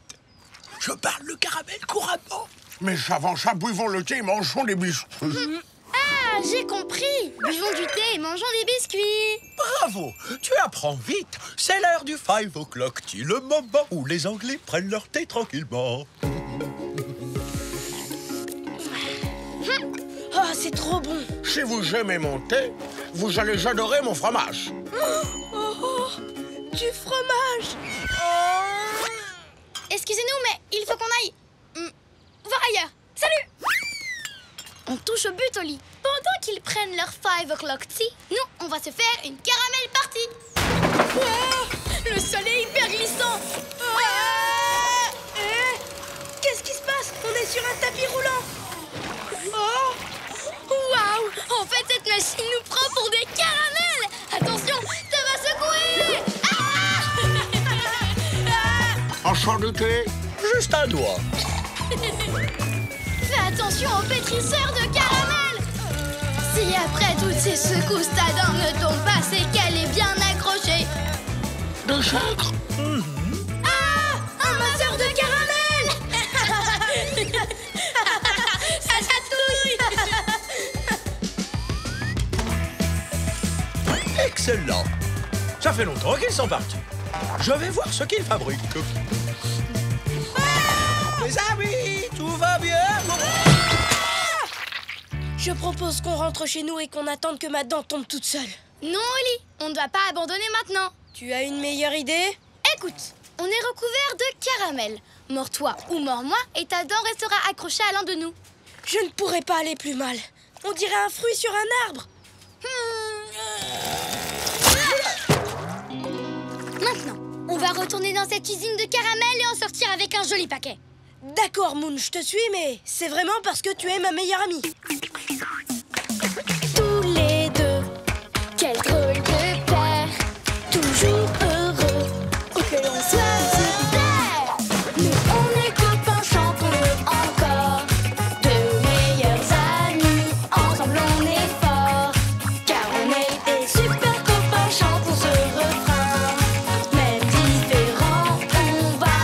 Je parle le caramel couramment. Mais avant ça, buvons le thé et mangeons des biscuits. Ah, j'ai compris. Buvons du thé et mangeons des biscuits. Bravo! Tu apprends vite. C'est l'heure du 5 o'clock tea, le moment où les Anglais prennent leur thé tranquillement. Oh, c'est trop bon. Si vous aimez mon thé, vous allez adorer mon fromage. Du fromage. Excusez-nous, mais il faut qu'on aille voir ailleurs. Salut! On touche au but, Oli. Pendant qu'ils prennent leur 5 o'clock tea, nous, on va se faire une caramel party. Le sol est hyper glissant. Qu'est-ce qui se passe? On est sur un tapis roulant. Waouh! En fait, cette machine nous prend pour des caramels. Attention, ça va secouer. Un champ de thé? Juste un doigt. Fais attention aux pétrisseurs de caramel. Si après toutes ces secousses, ta dent ne tombe pas, c'est qu'elle est bien accrochée. De sucre? Ah! Un masseur de caramel. Ça chatouille. Excellent. Ça fait longtemps qu'ils sont partis. Je vais voir ce qu'ils fabriquent. Les amis, tout va bien? Je propose qu'on rentre chez nous et qu'on attende que ma dent tombe toute seule. Non, Oli, on ne doit pas abandonner maintenant. Tu as une meilleure idée? Écoute, on est recouvert de caramel. Mords-toi ou mords-moi et ta dent restera accrochée à l'un de nous. Je ne pourrais pas aller plus mal. On dirait un fruit sur un arbre. Maintenant, on va retourner dans cette usine de caramel et en sortir avec un joli paquet. D'accord, Moon, je te suis, mais c'est vraiment parce que tu es ma meilleure amie. Tous les deux, quel drôle de père, toujours heureux, où que l'on soit sur terre. Nous on est copains, chantons-le encore, de meilleurs amis, ensemble on est forts, car on est des super copains, chantons ce refrain. Même différents, on va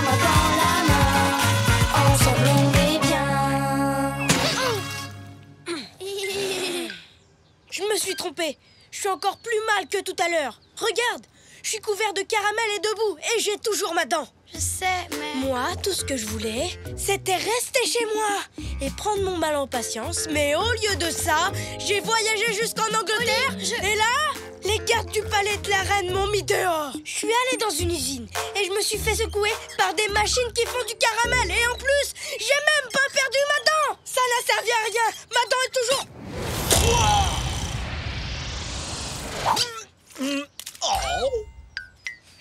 trompé. Je suis encore plus mal que tout à l'heure. Regarde, je suis couvert de caramel et de boue et j'ai toujours ma dent. Je sais, mais... Moi, tout ce que je voulais, c'était rester chez moi et prendre mon mal en patience. Mais au lieu de ça, j'ai voyagé jusqu'en Angleterre et là, les gardes du palais de la reine m'ont mis dehors. Je suis allée dans une usine et je me suis fait secouer par des machines qui font du caramel. Et en plus, j'ai même pas perdu ma dent. Ça n'a servi à rien. Ma dent est toujours...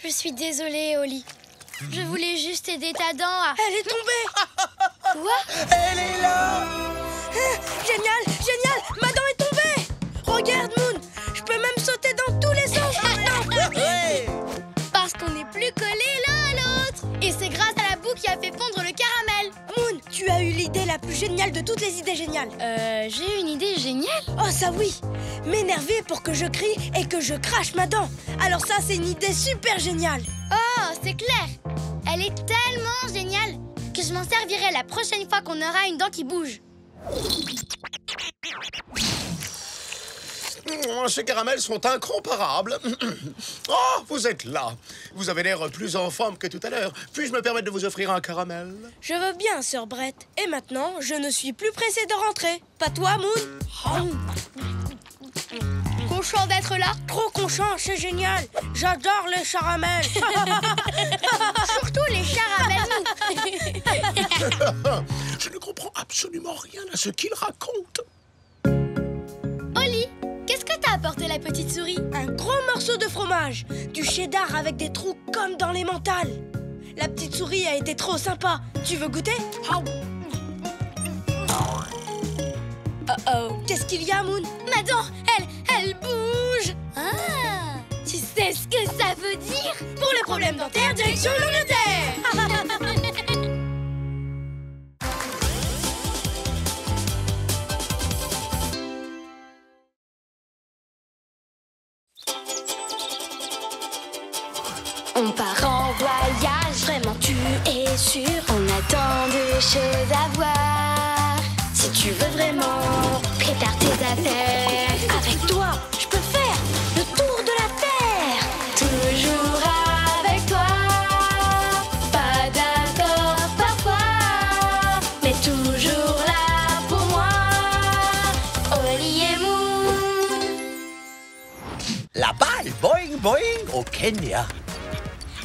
Je suis désolée, Oli. Je voulais juste aider ta dent à... Elle est tombée. Quoi? Elle est là. Génial, génial. Ma dent est tombée. Regarde, Moon. Je peux même sauter dans tous les sens maintenant. Parce qu'on n'est plus collés l'un à l'autre. Et c'est grâce à la boue qui a fait fondre le caramel. Moon, tu as eu l'idée la plus géniale de toutes les idées géniales. J'ai une idée géniale. Oh, ça oui. M'énerver pour que je crie et que je crache ma dent. Alors ça, c'est une idée super géniale. Oh, c'est clair. Elle est tellement géniale que je m'en servirai la prochaine fois qu'on aura une dent qui bouge. Ces caramels sont incomparables. Oh, vous êtes là. Vous avez l'air plus en forme que tout à l'heure. Puis-je me permettre de vous offrir un caramel? Je veux bien, sœur Brett. Et maintenant, je ne suis plus pressée de rentrer. Pas toi, Moon? Content d'être là. Trop content, c'est génial. J'adore les caramels. Surtout les caramels. Je ne comprends absolument rien à ce qu'il raconte. Oli, qu'est-ce que t'as apporté la petite souris? Un gros morceau de fromage, du cheddar avec des trous comme dans les mentales. La petite souris a été trop sympa. Tu veux goûter? Oh, qu'est-ce qu'il y a, Moon? Ma dent, elle bouge. Ah, tu sais ce que ça veut dire? Pour les problèmes dentaires, direction l'Angleterre. On part en voyage, vraiment tu es sûr. On a tant de choses à voir. Si tu veux vraiment, prépare tes affaires. Avec toi, je peux faire le tour de la terre. Toujours avec toi. Pas d'accord parfois, mais toujours là pour moi. Oli et Moon. La balle, boing boing, au Kenya.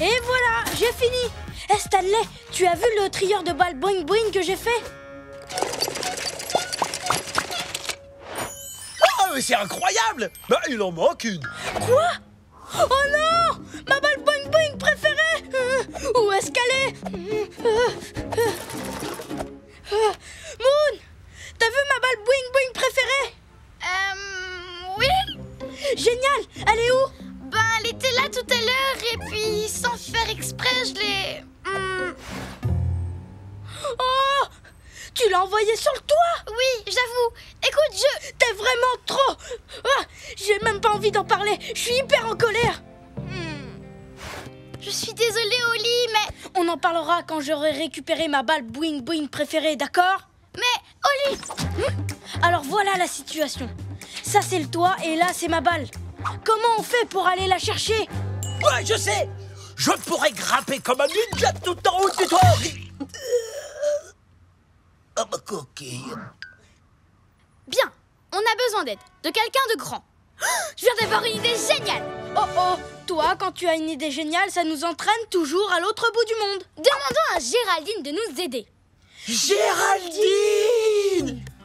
Et voilà, j'ai fini. Stanley, tu as vu le trieur de balles boing boing que j'ai fait? Oh, c'est incroyable. Bah, il en manque une. Quoi? Oh non! Ma balle boing boing préférée. Où est-ce qu'elle est? Moon, t'as vu ma balle boing boing préférée? Oui. Génial, elle est où? Ben, elle était là tout à l'heure et puis, sans faire exprès, je l'ai... Oh! Tu l'as envoyé sur le toit? Oui, j'avoue. Écoute, T'es vraiment trop... Ah, j'ai même pas envie d'en parler. Je suis hyper en colère. Je suis désolée, Oli, mais... On en parlera quand j'aurai récupéré ma balle boing boing préférée, d'accord? Mais, Oli... Alors voilà la situation. Ça, c'est le toit et là, c'est ma balle. Comment on fait pour aller la chercher? Ouais, je sais. Je pourrais grimper comme un ninja tout en haut du toit. Oh, ma coquille. Bien, on a besoin d'aide, de quelqu'un de grand. Je viens d'avoir une idée géniale. Oh, toi, quand tu as une idée géniale, ça nous entraîne toujours à l'autre bout du monde. Demandons à Géraldine de nous aider. Géraldine!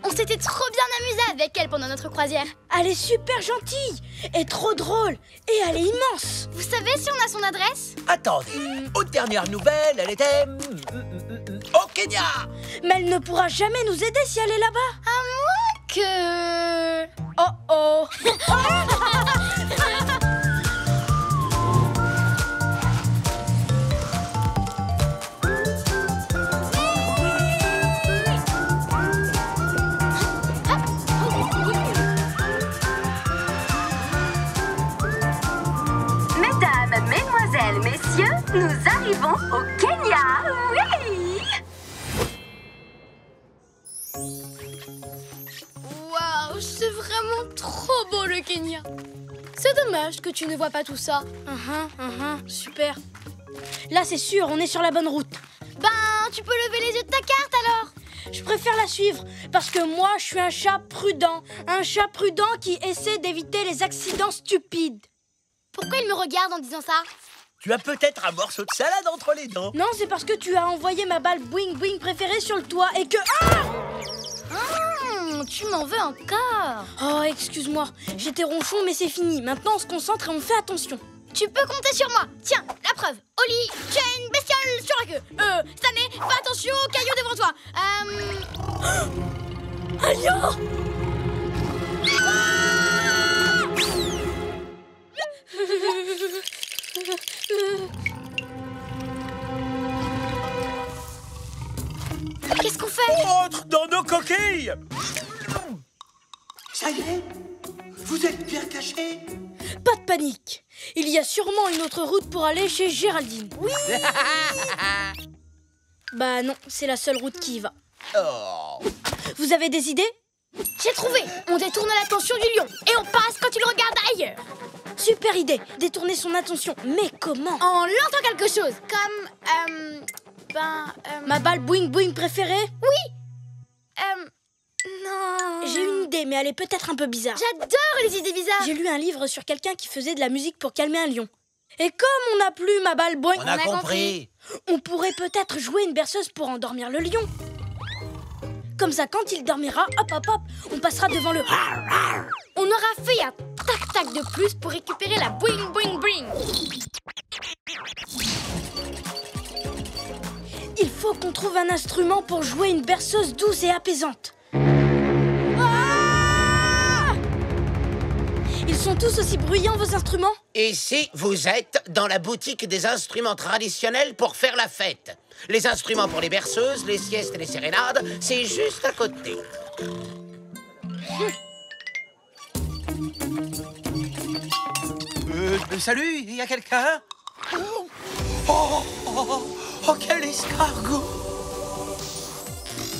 On s'était trop bien amusé avec elle pendant notre croisière. Elle est super gentille et trop drôle. Et elle est immense. Vous savez si on a son adresse? Attendez, aux dernières nouvelles, elle était... au Kenya. Mais elle ne pourra jamais nous aider si elle est là-bas. À moins que... Oh. Mesdemoiselles, messieurs, nous arrivons au Kenya. Oui! Waouh, c'est vraiment trop beau le Kenya. C'est dommage que tu ne vois pas tout ça. Super. Là, c'est sûr, on est sur la bonne route. Ben, tu peux lever les yeux de ta carte alors. Je préfère la suivre, parce que moi, je suis un chat prudent. Un chat prudent qui essaie d'éviter les accidents stupides. Pourquoi il me regarde en disant ça? Tu as peut-être un morceau de salade entre les dents. Non, c'est parce que tu as envoyé ma balle boing-boing préférée sur le toit et que... Tu m'en veux encore? Oh, excuse-moi, j'étais ronchon, mais c'est fini. Maintenant, on se concentre et on fait attention. Tu peux compter sur moi. Tiens, la preuve. Oli, tu as une bestiole sur la queue. Stanley, fais attention aux cailloux devant toi. Un lion! Qu'est-ce qu'on fait? On rentre dans nos coquilles. Ça y est? Vous êtes bien cachés? Pas de panique. Il y a sûrement une autre route pour aller chez Géraldine. Oui. Bah non, c'est la seule route qui y va. Oh. Vous avez des idées? J'ai trouvé. On détourne l'attention du lion et on passe quand il regarde ailleurs. Super idée. Détourner son attention. Mais comment? En lançant quelque chose. Comme, ma balle boing-boing préférée? Oui. Non. J'ai une idée, mais elle est peut-être un peu bizarre. J'adore les idées bizarres. J'ai lu un livre sur quelqu'un qui faisait de la musique pour calmer un lion. Et comme on n'a plus ma balle boing... On a compris. On pourrait peut-être jouer une berceuse pour endormir le lion. Comme ça, quand il dormira, hop, hop, hop, on passera devant le... On aura fait un tac-tac de plus pour récupérer la boing-boing-boing. Il faut qu'on trouve un instrument pour jouer une berceuse douce et apaisante. Ils sont tous aussi bruyants, vos instruments? Ici, vous êtes dans la boutique des instruments traditionnels pour faire la fête. Les instruments pour les berceuses, les siestes et les sérénades, c'est juste à côté. Salut, il y a quelqu'un? Oh, quel escargot!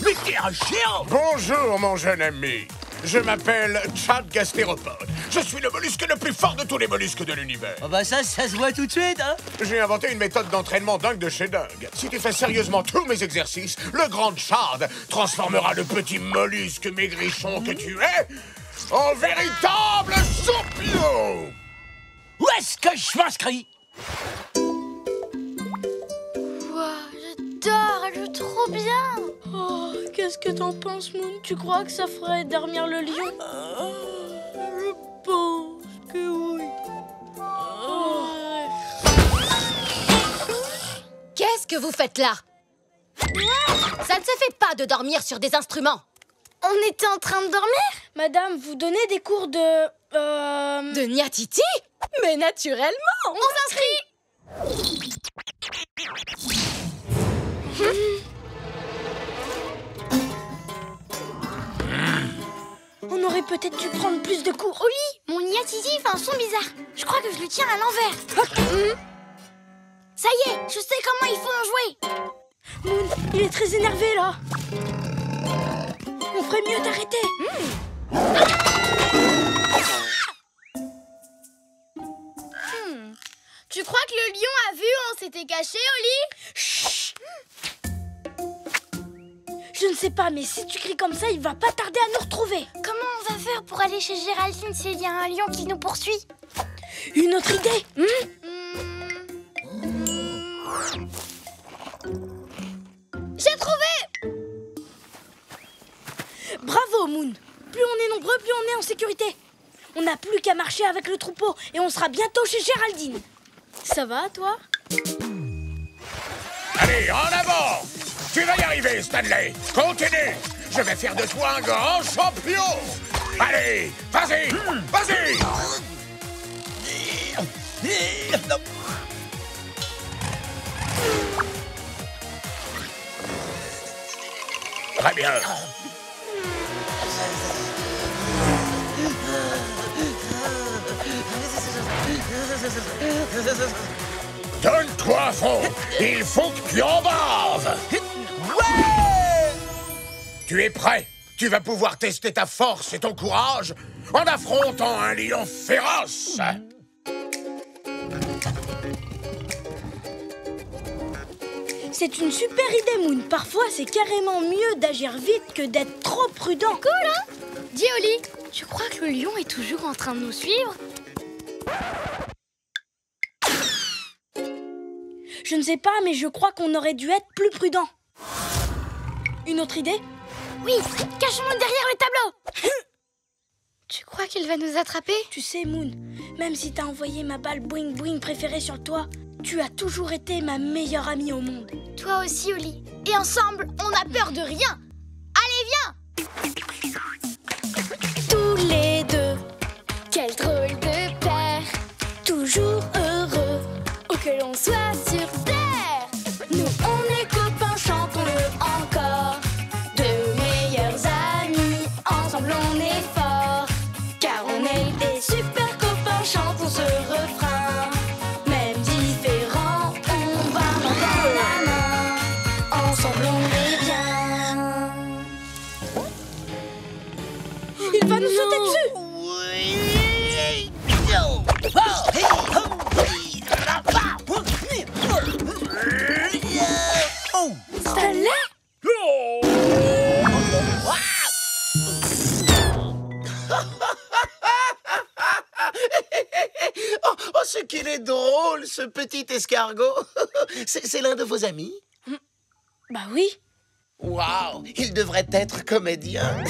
Mais t'es un géant! Bonjour, mon jeune ami. Je m'appelle Chad Gastéropode. Je suis le mollusque le plus fort de tous les mollusques de l'univers. Oh bah ça se voit tout de suite, hein? J'ai inventé une méthode d'entraînement dingue de chez dingue. Si tu fais sérieusement tous mes exercices, le grand Chad transformera le petit mollusque maigrichon que tu es en véritable champion! Où est-ce que je m'inscris? J'adore, elle joue trop bien. Oh, qu'est-ce que t'en penses, Moon? Tu crois que ça ferait dormir le lion? Je pense que oui. Qu'est-ce que vous faites là? Ça ne se fait pas de dormir sur des instruments. On était en train de dormir? Madame, vous donnez des cours de... De Niatiti? Mais naturellement! On s'inscrit! On aurait peut-être dû prendre plus de cours. Oli, mon Niatiti fait un son bizarre. Je crois que je le tiens à l'envers. Ça y est, je sais comment il faut en jouer. Moon, il est très énervé là. On ferait mieux d'arrêter. Tu crois que le lion a vu où on s'était caché, Oli? Chut. Je ne sais pas, mais si tu cries comme ça, il va pas tarder à nous retrouver. Comment on va faire pour aller chez Géraldine s'il y a un lion qui nous poursuit? Une autre idée? J'ai trouvé! Bravo, Moon. Plus on est nombreux, plus on est en sécurité. On n'a plus qu'à marcher avec le troupeau et on sera bientôt chez Géraldine. Ça va, toi? Allez, en avant! Tu vas y arriver, Stanley! Continue! Je vais faire de toi un grand champion! Allez, vas-y! Vas-y! Très bien. Donne-toi à fond! Il faut que tu en baves! Ouais! Tu es prêt? Tu vas pouvoir tester ta force et ton courage en affrontant un lion féroce. C'est une super idée, Moon. Parfois, c'est carrément mieux d'agir vite que d'être trop prudent. Cool, hein? Dis, Oli, tu crois que le lion est toujours en train de nous suivre? Je ne sais pas, mais je crois qu'on aurait dû être plus prudent. Une autre idée? Oui, cachons-nous derrière le tableau. Tu crois qu'il va nous attraper? Tu sais, Moon, même si t'as envoyé ma balle boing boing préférée sur le toit, tu as toujours été ma meilleure amie au monde. Toi aussi, Oli. Et ensemble, on n'a peur de rien. Allez, viens! Tous les deux, quel drôle de paire, toujours heureux, où que l'on soit sur terre. Nous on est copains, chantons-le encore, de meilleurs amis, ensemble on est forts, car on est des super copains, chantons ce refrain. Même différents, on va main dans la main, ensemble on est bien. Il va nous sauter dessus! Ça l'est? Oh, ce qu'il est drôle, ce petit escargot. C'est l'un de vos amis? Bah oui. Waouh, il devrait être comédien.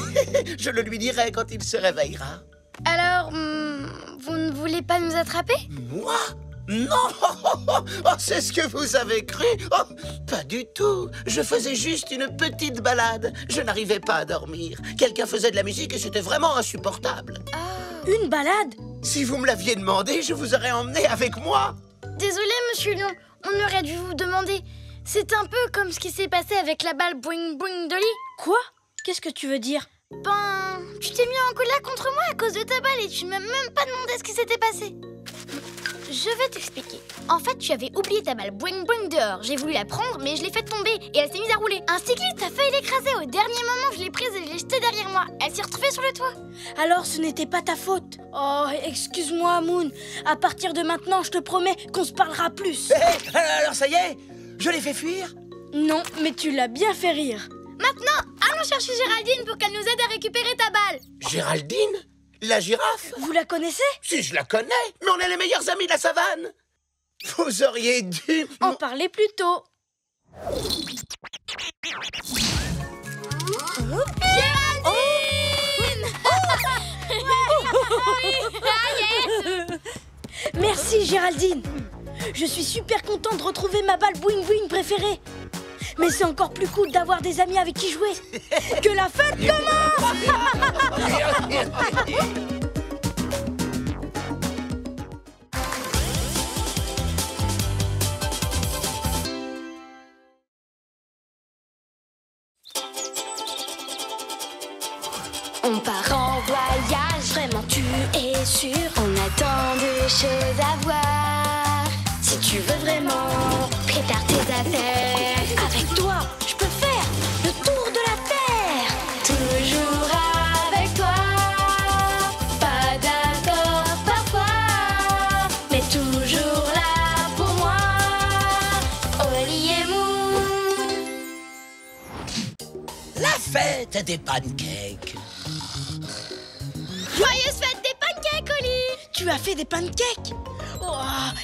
Je le lui dirai quand il se réveillera. Alors, vous ne voulez pas nous attraper? Moi? Non! Oh, c'est ce que vous avez cru? Oh, pas du tout. Je faisais juste une petite balade. Je n'arrivais pas à dormir. Quelqu'un faisait de la musique et c'était vraiment insupportable. Une balade? Si vous me l'aviez demandé, je vous aurais emmené avec moi. Désolé, monsieur Lion. On aurait dû vous demander. C'est un peu comme ce qui s'est passé avec la balle boing boing d'Oli. Quoi? Qu'est-ce que tu veux dire? Ben, tu t'es mis en colère contre moi à cause de ta balle et tu m'as même pas demandé ce qui s'était passé. Je vais t'expliquer. En fait, tu avais oublié ta balle boing boing dehors. J'ai voulu la prendre, mais je l'ai faite tomber et elle s'est mise à rouler. Un cycliste a failli l'écraser. Au dernier moment, je l'ai prise et je l'ai jetée derrière moi. Elle s'est retrouvée sur le toit. Alors, ce n'était pas ta faute. Oh, excuse-moi, Moon. À partir de maintenant, je te promets qu'on se parlera plus. Alors ça y est, je l'ai fait fuir? Non, mais tu l'as bien fait rire. Maintenant, allons chercher Géraldine pour qu'elle nous aide à récupérer ta balle. Géraldine? La girafe? Vous la connaissez? Si, je la connais, mais on est les meilleurs amis de la savane. Vous auriez dû... En parler plus tôt. Géraldine! Merci, Géraldine. Je suis super contente de retrouver ma balle boing boing préférée. Mais c'est encore plus cool d'avoir des amis avec qui jouer. Que la fête commence! On part en voyage, vraiment tu es sûr. On a tant de choses à voir. Si tu veux vraiment, prépare tes affaires. Avec toi, je peux faire le tour de la terre. Toujours avec toi. Pas d'accord parfois, mais toujours là pour moi. Oli et Moon. La fête des pancakes. Joyeuse fête des pancakes, Oli! Tu as fait des pancakes? Oh,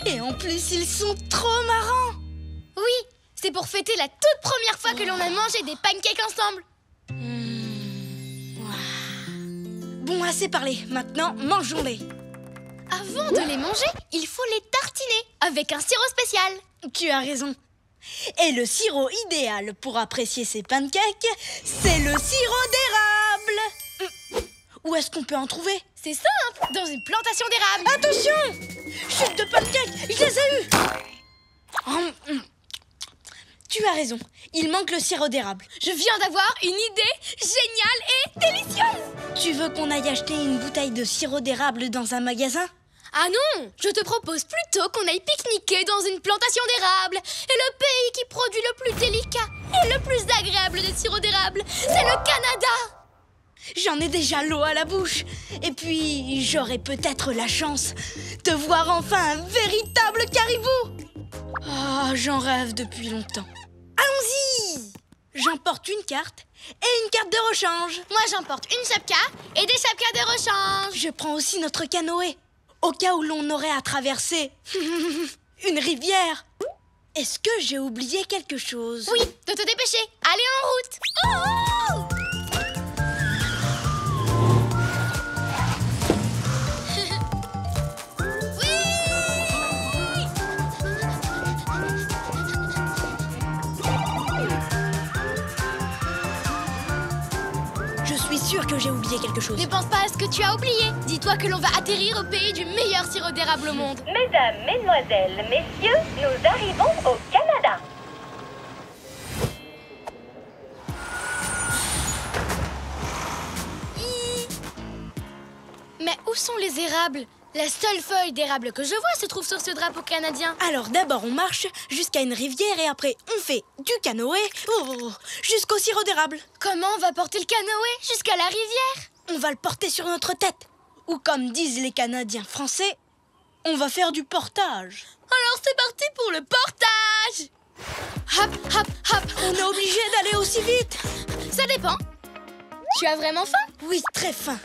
et en plus, ils sont trop marrants. Oui, c'est pour fêter la toute première fois que l'on a mangé des pancakes ensemble. Bon, assez parlé. Maintenant, mangeons-les. Avant de les manger, il faut les tartiner avec un sirop spécial. Tu as raison. Et le sirop idéal pour apprécier ces pancakes, c'est le sirop d'érable. Où est-ce qu'on peut en trouver? C'est simple, dans une plantation d'érable. Attention! Chute de pancakes, je les ai eus. Tu as raison, il manque le sirop d'érable. Je viens d'avoir une idée géniale et délicieuse. Tu veux qu'on aille acheter une bouteille de sirop d'érable dans un magasin? Ah non, je te propose plutôt qu'on aille pique-niquer dans une plantation d'érable. Et le pays qui produit le plus délicat et le plus agréable de sirop d'érable, c'est le Canada. J'en ai déjà l'eau à la bouche. Et puis, j'aurai peut-être la chance de voir enfin un véritable caribou. Ah, j'en rêve depuis longtemps. Allons-y! J'emporte une carte et une carte de rechange. Moi, j'emporte une chapka et des chapkas de rechange. Je prends aussi notre canoë, au cas où l'on aurait à traverser une rivière. Est-ce que j'ai oublié quelque chose? Oui, de te dépêcher. Allez, en route. Oh! Je suis sûre que j'ai oublié quelque chose. Ne pense pas à ce que tu as oublié. Dis-toi que l'on va atterrir au pays du meilleur sirop d'érable au monde. Mesdames, mesdemoiselles, messieurs, nous arrivons au Canada. Mais où sont les érables? La seule feuille d'érable que je vois se trouve sur ce drapeau canadien. Alors d'abord on marche jusqu'à une rivière et après on fait du canoë jusqu'au sirop d'érable. Comment on va porter le canoë jusqu'à la rivière? On va le porter sur notre tête. Ou comme disent les Canadiens français, on va faire du portage. Alors c'est parti pour le portage! Hop, hop, hop! On est obligé d'aller aussi vite. Ça dépend. Tu as vraiment faim? Oui, très faim.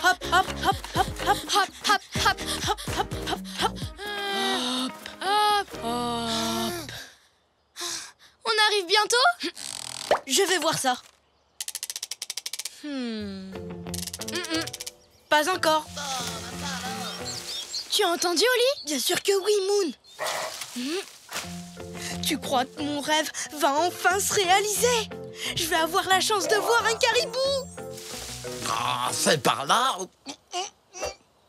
Hop, hop, hop, hop, hop, hop, hop, hop, hop, hop, hop, hop. Hop, hop. On arrive bientôt? Je vais voir ça. Pas encore. Tu as entendu, Oli? Bien sûr que oui, Moon. Tu crois que mon rêve va enfin se réaliser? Je vais avoir la chance de voir un caribou. Ah, c'est par là.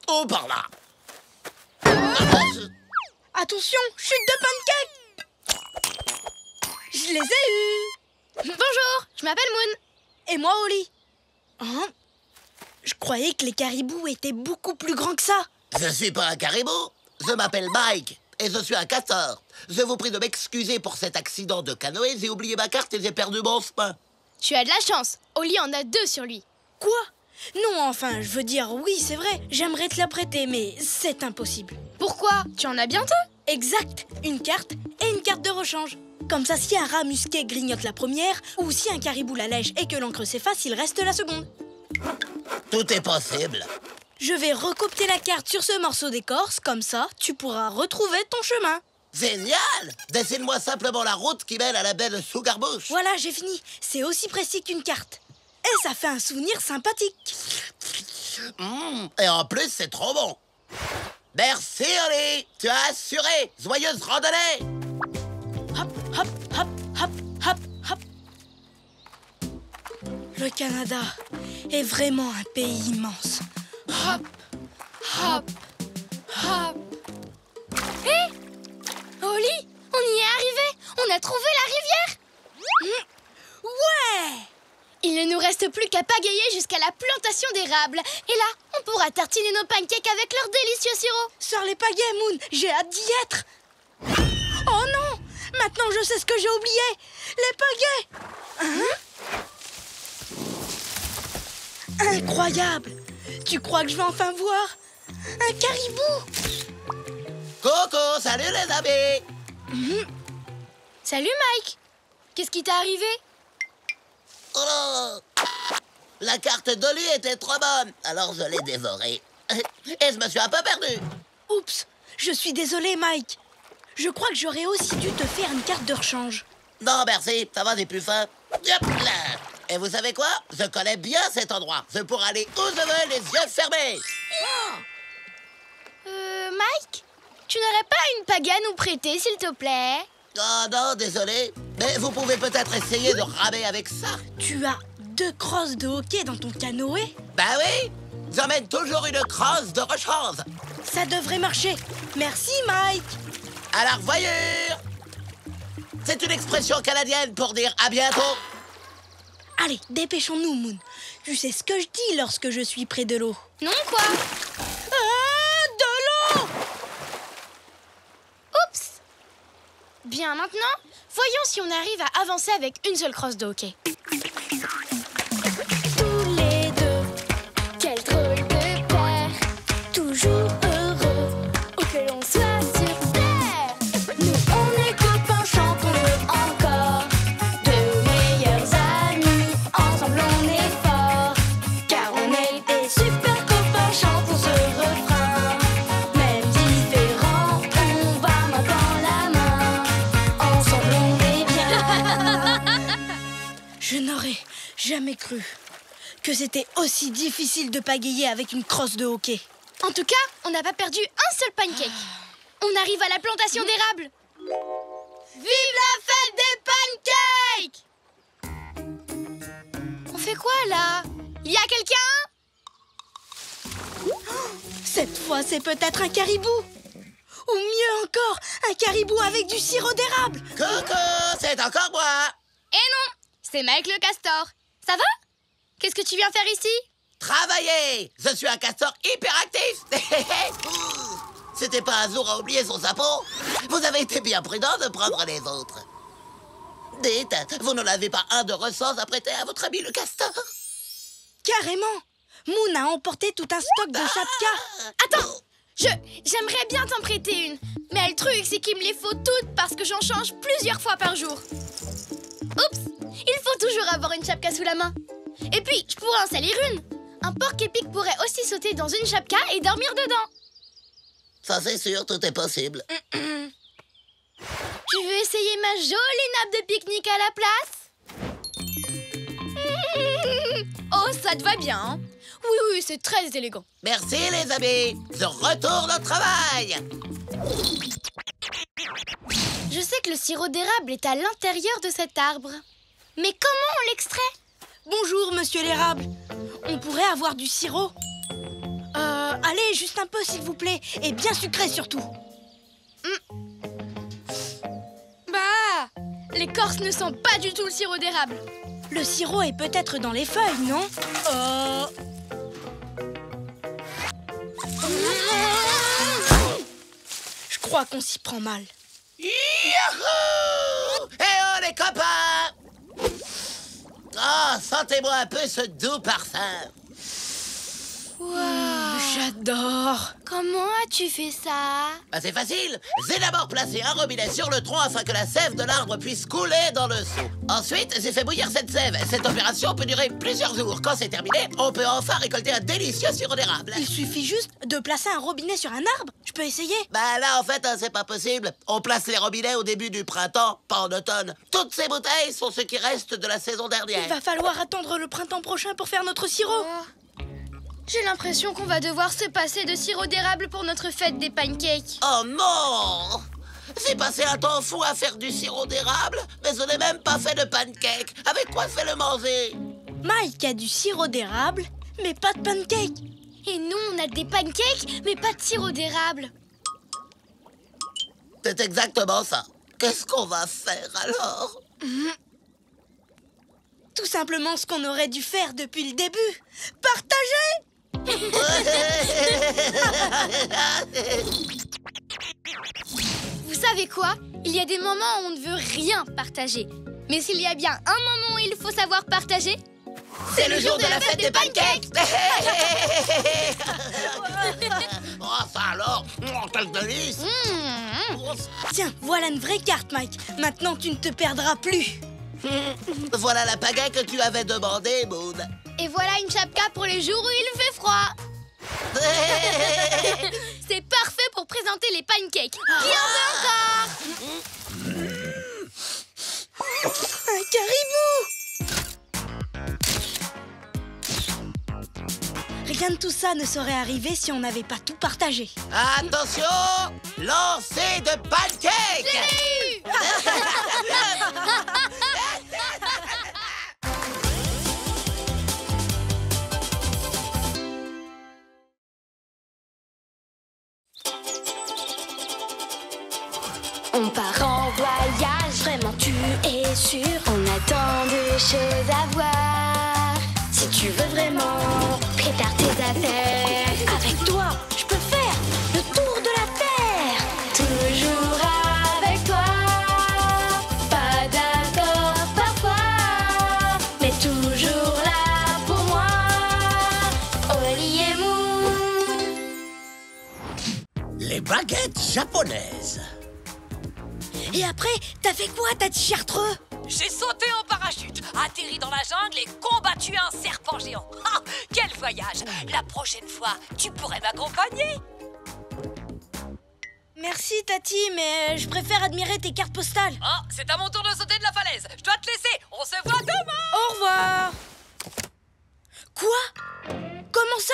Oh, par là. Attention, chute de pancake. Je les ai eus. Bonjour, je m'appelle Moon. Et moi, Oli. Hein? Je croyais que les caribous étaient beaucoup plus grands que ça. Je suis pas un caribou. Je m'appelle Mike et je suis un castor. Je vous prie de m'excuser pour cet accident de canoë. J'ai oublié ma carte et j'ai perdu mon chemin. Tu as de la chance. Oli en a 2 sur lui. Quoi? Non, enfin, je veux dire, oui, c'est vrai. J'aimerais te la prêter, mais c'est impossible. Pourquoi? Tu en as bientôt? Exact. Une carte et une carte de rechange. Comme ça, si un rat musqué grignote la première, ou si un caribou la lèche et que l'encre s'efface, il reste la seconde. Tout est possible. Je vais recopier la carte sur ce morceau d'écorce, comme ça, tu pourras retrouver ton chemin. Génial! Dessine-moi simplement la route qui mène à la baie de Sugarbush. Voilà, j'ai fini. C'est aussi précis qu'une carte. Et ça fait un souvenir sympathique. Et en plus, c'est trop bon. Merci, Oli. Tu as assuré. Joyeuse randonnée. Hop, hop, hop, hop, hop, hop. Le Canada est vraiment un pays immense. Hop, hop, hop. Hé! Oli, on y est arrivé. On a trouvé la rivière. Ouais! Il ne nous reste plus qu'à pagayer jusqu'à la plantation d'érables. Et là, on pourra tartiner nos pancakes avec leur délicieux sirop. Sors les pagaies, Moon. J'ai hâte d'y être. Oh non! Maintenant, je sais ce que j'ai oublié. Les pagaies. Incroyable! Tu crois que je vais enfin voir un caribou? Coco, salut les amis. Salut Mike. Qu'est-ce qui t'est arrivé? Oh, la carte d'Oli était trop bonne, alors je l'ai dévorée. Et je me suis un peu perdu. Oups, je suis désolé, Mike. Je crois que j'aurais aussi dû te faire une carte de rechange. Non, merci, ça va, j'ai plus faim. Hop là. Et vous savez quoi? Je connais bien cet endroit. Je pourrais aller où je veux, les yeux fermés. Mike, tu n'aurais pas une pagaie à nous prêter, s'il te plaît? Oh non, désolé. Mais vous pouvez peut-être essayer de ramer avec ça. Tu as 2 crosses de hockey dans ton canoë? Bah oui, j'emmène toujours une crosse de rechange. Ça devrait marcher. Merci, Mike. Alors, voyure. C'est une expression canadienne pour dire à bientôt. Allez, dépêchons-nous, Moon. Tu sais ce que je dis lorsque je suis près de l'eau. Non, quoi? De l'eau! Oups! Bien, maintenant, voyons si on arrive à avancer avec une seule crosse de hockey. Tous les cru que c'était aussi difficile de pagayer avec une crosse de hockey. En tout cas, on n'a pas perdu un seul pancake. On arrive à la plantation d'érable. Vive la fête des pancakes! On fait quoi là? Il y a quelqu'un? Cette fois, c'est peut-être un caribou. Ou mieux encore, un caribou avec du sirop d'érable. Coucou, c'est encore moi. Eh non, c'est Mike le castor. Ça va? Qu'est-ce que tu viens faire ici? Travailler. Je suis un castor hyperactif. C'était pas un jour à oublier son sapot. Vous avez été bien prudent de prendre les autres. Dites, vous n'en avez pas un de ressort à prêter à votre ami le castor? Carrément. Moon a emporté tout un stock de chapkas. Attends, j'aimerais bien t'en prêter une. Mais le truc, c'est qu'il me les faut toutes parce que j'en change plusieurs fois par jour. Oups, il faut toujours avoir une chapka sous la main. Et puis, je pourrais en salir une. Un porc épic pourrait aussi sauter dans une chapka et dormir dedans. Ça, c'est sûr, tout est possible. Tu veux essayer ma jolie nappe de pique-nique à la place? Oh, ça te va bien, hein? Oui, c'est très élégant. Merci, les amis. Je retourne au travail. Je sais que le sirop d'érable est à l'intérieur de cet arbre. Mais comment on l'extrait? Bonjour, monsieur l'érable. On pourrait avoir du sirop? Allez, juste un peu, s'il vous plaît. Et bien sucré, surtout. Bah, l'écorce ne sent pas du tout le sirop d'érable. Le sirop est peut-être dans les feuilles, non? Je crois qu'on s'y prend mal. Yahoo! Eh oh, les copains! Oh, sentez-moi un peu ce doux parfum. Wow, j'adore. Comment as-tu fait ça? Bah, c'est facile. J'ai d'abord placé un robinet sur le tronc afin que la sève de l'arbre puisse couler dans le seau. Ensuite, j'ai fait bouillir cette sève. Cette opération peut durer plusieurs jours. Quand c'est terminé, on peut enfin récolter un délicieux sirop d'érable. Il suffit juste de placer un robinet sur un arbre. Je peux essayer? Bah là, en fait, c'est pas possible. On place les robinets au début du printemps, pas en automne. Toutes ces bouteilles sont ce qui reste de la saison dernière. Il va falloir attendre le printemps prochain pour faire notre sirop. J'ai l'impression qu'on va devoir se passer de sirop d'érable pour notre fête des pancakes. Oh non! J'ai passé un temps fou à faire du sirop d'érable, mais je n'ai même pas fait de pancake. Avec quoi je vais le manger? Mike a du sirop d'érable, mais pas de pancake. Et nous, on a des pancakes, mais pas de sirop d'érable. C'est exactement ça. Qu'est-ce qu'on va faire alors? Tout simplement ce qu'on aurait dû faire depuis le début. Partager! Vous savez quoi? Il y a des moments où on ne veut rien partager. Mais s'il y a bien un moment où il faut savoir partager, c'est le jour de la fête des pancakes. Oh, ça alors! Quel délice! Tiens, voilà une vraie carte, Mike. Maintenant, tu ne te perdras plus. Voilà la pagaie que tu avais demandé, Moon. Et voilà une chapka pour les jours où il fait froid. C'est parfait pour présenter les pancakes. Qui en veut encore? Un caribou! Rien de tout ça ne serait arrivé si on n'avait pas tout partagé. Attention! Lancer de pancakes! Je l'ai eu! On part en voyage, vraiment tu es sûr. On a tant de choses à voir. Si tu veux vraiment, prépare tes affaires. Avec toi, je peux faire le tour de la terre. Toujours avec toi. Pas d'accord parfois, mais toujours là pour moi. Oli et Moon. Les baguettes japonaises. Et après, t'as fait quoi, ta chartreux? J'ai sauté en parachute, atterri dans la jungle et combattu un serpent géant. Ah, quel voyage! La prochaine fois, tu pourrais m'accompagner. Merci, Tati, mais je préfère admirer tes cartes postales. Oh, c'est à mon tour de sauter de la falaise. Je dois te laisser. On se voit demain. Au revoir.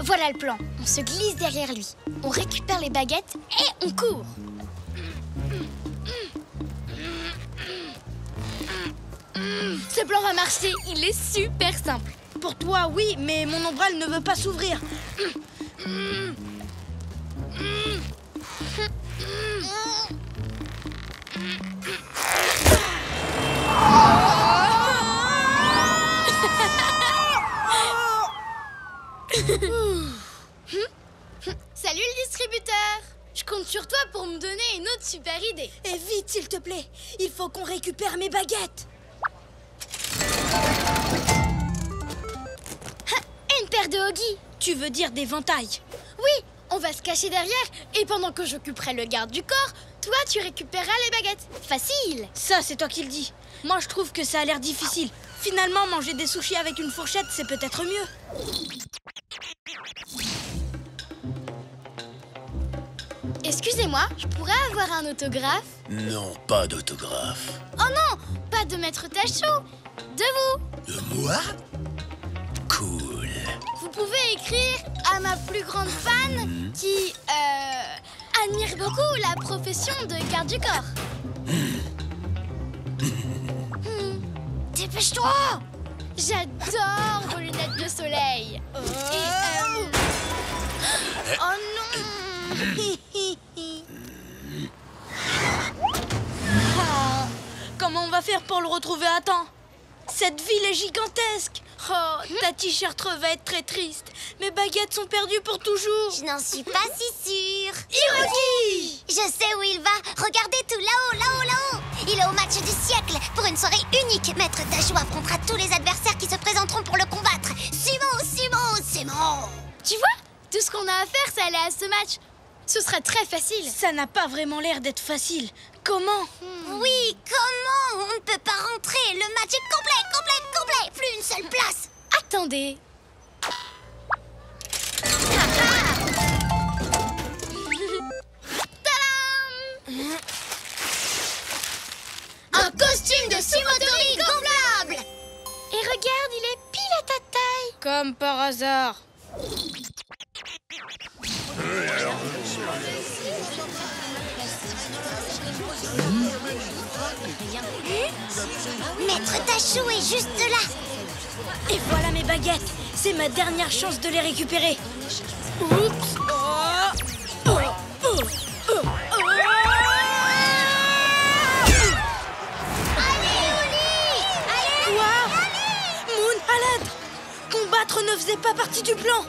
Voilà le plan. On se glisse derrière lui. On récupère les baguettes et on court. Ce plan va marcher. Il est super simple. Pour toi, oui, mais mon ombrelle ne veut pas s'ouvrir. Salut le distributeur. Je compte sur toi pour me donner une autre super idée. Et vite, s'il te plaît. Il faut qu'on récupère mes baguettes. Une paire de hoggies. Tu veux dire d'éventail? Oui, on va se cacher derrière et pendant que j'occuperai le garde du corps, toi tu récupéreras les baguettes. Facile. Ça, c'est toi qui le dis. Moi, je trouve que ça a l'air difficile. Finalement, manger des sushis avec une fourchette, c'est peut-être mieux. Excusez-moi, je pourrais avoir un autographe? Non, pas d'autographe. Oh non, pas de Maître Tachou. De vous. De moi? Cool. Vous pouvez écrire à ma plus grande fan qui admire beaucoup la profession de garde du corps. Dépêche-toi! J'adore vos lunettes de soleil. Oh non! Comment on va faire pour le retrouver à temps? Cette ville est gigantesque. Oh, ta t-shirt va être très triste. Mes baguettes sont perdues pour toujours. Je n'en suis pas si sûre. Hiroki! Je sais où il va. Regardez tout là-haut, là-haut, là-haut. Il est au match du siècle. Pour une soirée unique, Maître Tachou affrontera tous les adversaires qui se présenteront pour le combattre. Simon. Tu vois? Tout ce qu'on a à faire, c'est aller à ce match. Ce sera très facile. Ça n'a pas vraiment l'air d'être facile. Comment? Oui, comment? On ne peut pas rentrer. Le match est complet. Plus une seule place. Attendez. Tadam! Un costume de Simotori gonflable. Et regarde, il est pile à ta taille. Comme par hasard. Maître Tachou est juste là. Et voilà mes baguettes. C'est ma dernière chance de les récupérer. Oups. Allez, Oli! Quoi? Moon, à l'aide! Combattre ne faisait pas partie du plan.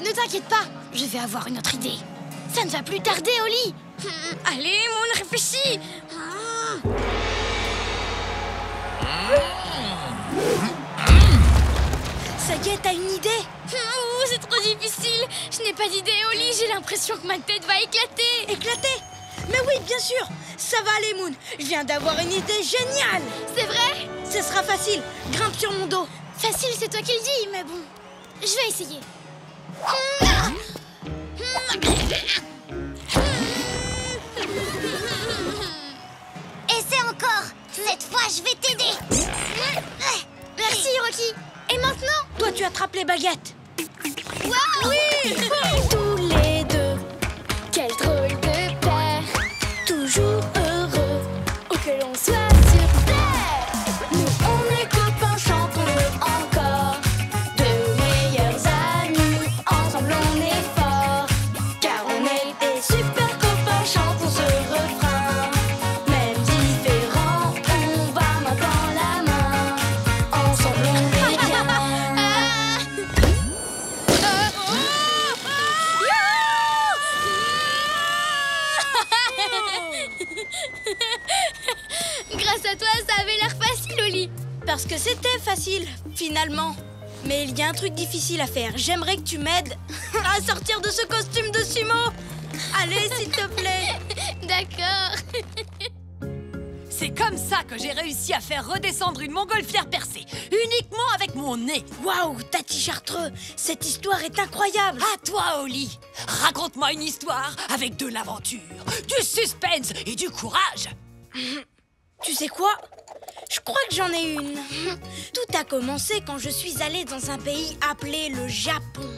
Ne t'inquiète pas, je vais avoir une autre idée. Ça ne va plus tarder, Oli. Allez, Moon, réfléchis. Ça y est, t'as une idée? C'est trop difficile. Je n'ai pas d'idée, Oli. J'ai l'impression que ma tête va éclater. Éclater? Mais oui, bien sûr. Ça va aller, Moon. Je viens d'avoir une idée géniale. C'est vrai? Ce sera facile. Grimpe sur mon dos. Facile, c'est toi qui le dis, mais bon. Je vais essayer. Essaie encore. Cette fois, je vais t'aider. Merci, Hiroki. Et maintenant? Toi, tu attrapes les baguettes. Waouh! Oui! Tous les deux, quel drôle de paire. Toujours heureux, où que l'on soit sur terre. Nous, on est copains, chantons-le encore. De meilleurs amis, ensemble on est forts. Car on est des super copains, chantons ce refrain. Même différents, on va main dans la main. Ensemble on est bien. Grâce à toi, ça avait l'air facile, Oli. Parce que c'était facile, finalement. Mais il y a un truc difficile à faire. J'aimerais que tu m'aides à sortir de ce costume de sumo. Allez, s'il te plaît. D'accord. C'est comme ça que j'ai réussi à faire redescendre une montgolfière percée, uniquement avec mon nez. Waouh, Tati Chartreux, cette histoire est incroyable. À toi, Oli. Raconte-moi une histoire avec de l'aventure, du suspense et du courage. Tu sais quoi? Je crois que j'en ai une. Tout a commencé quand je suis allée dans un pays appelé le Japon.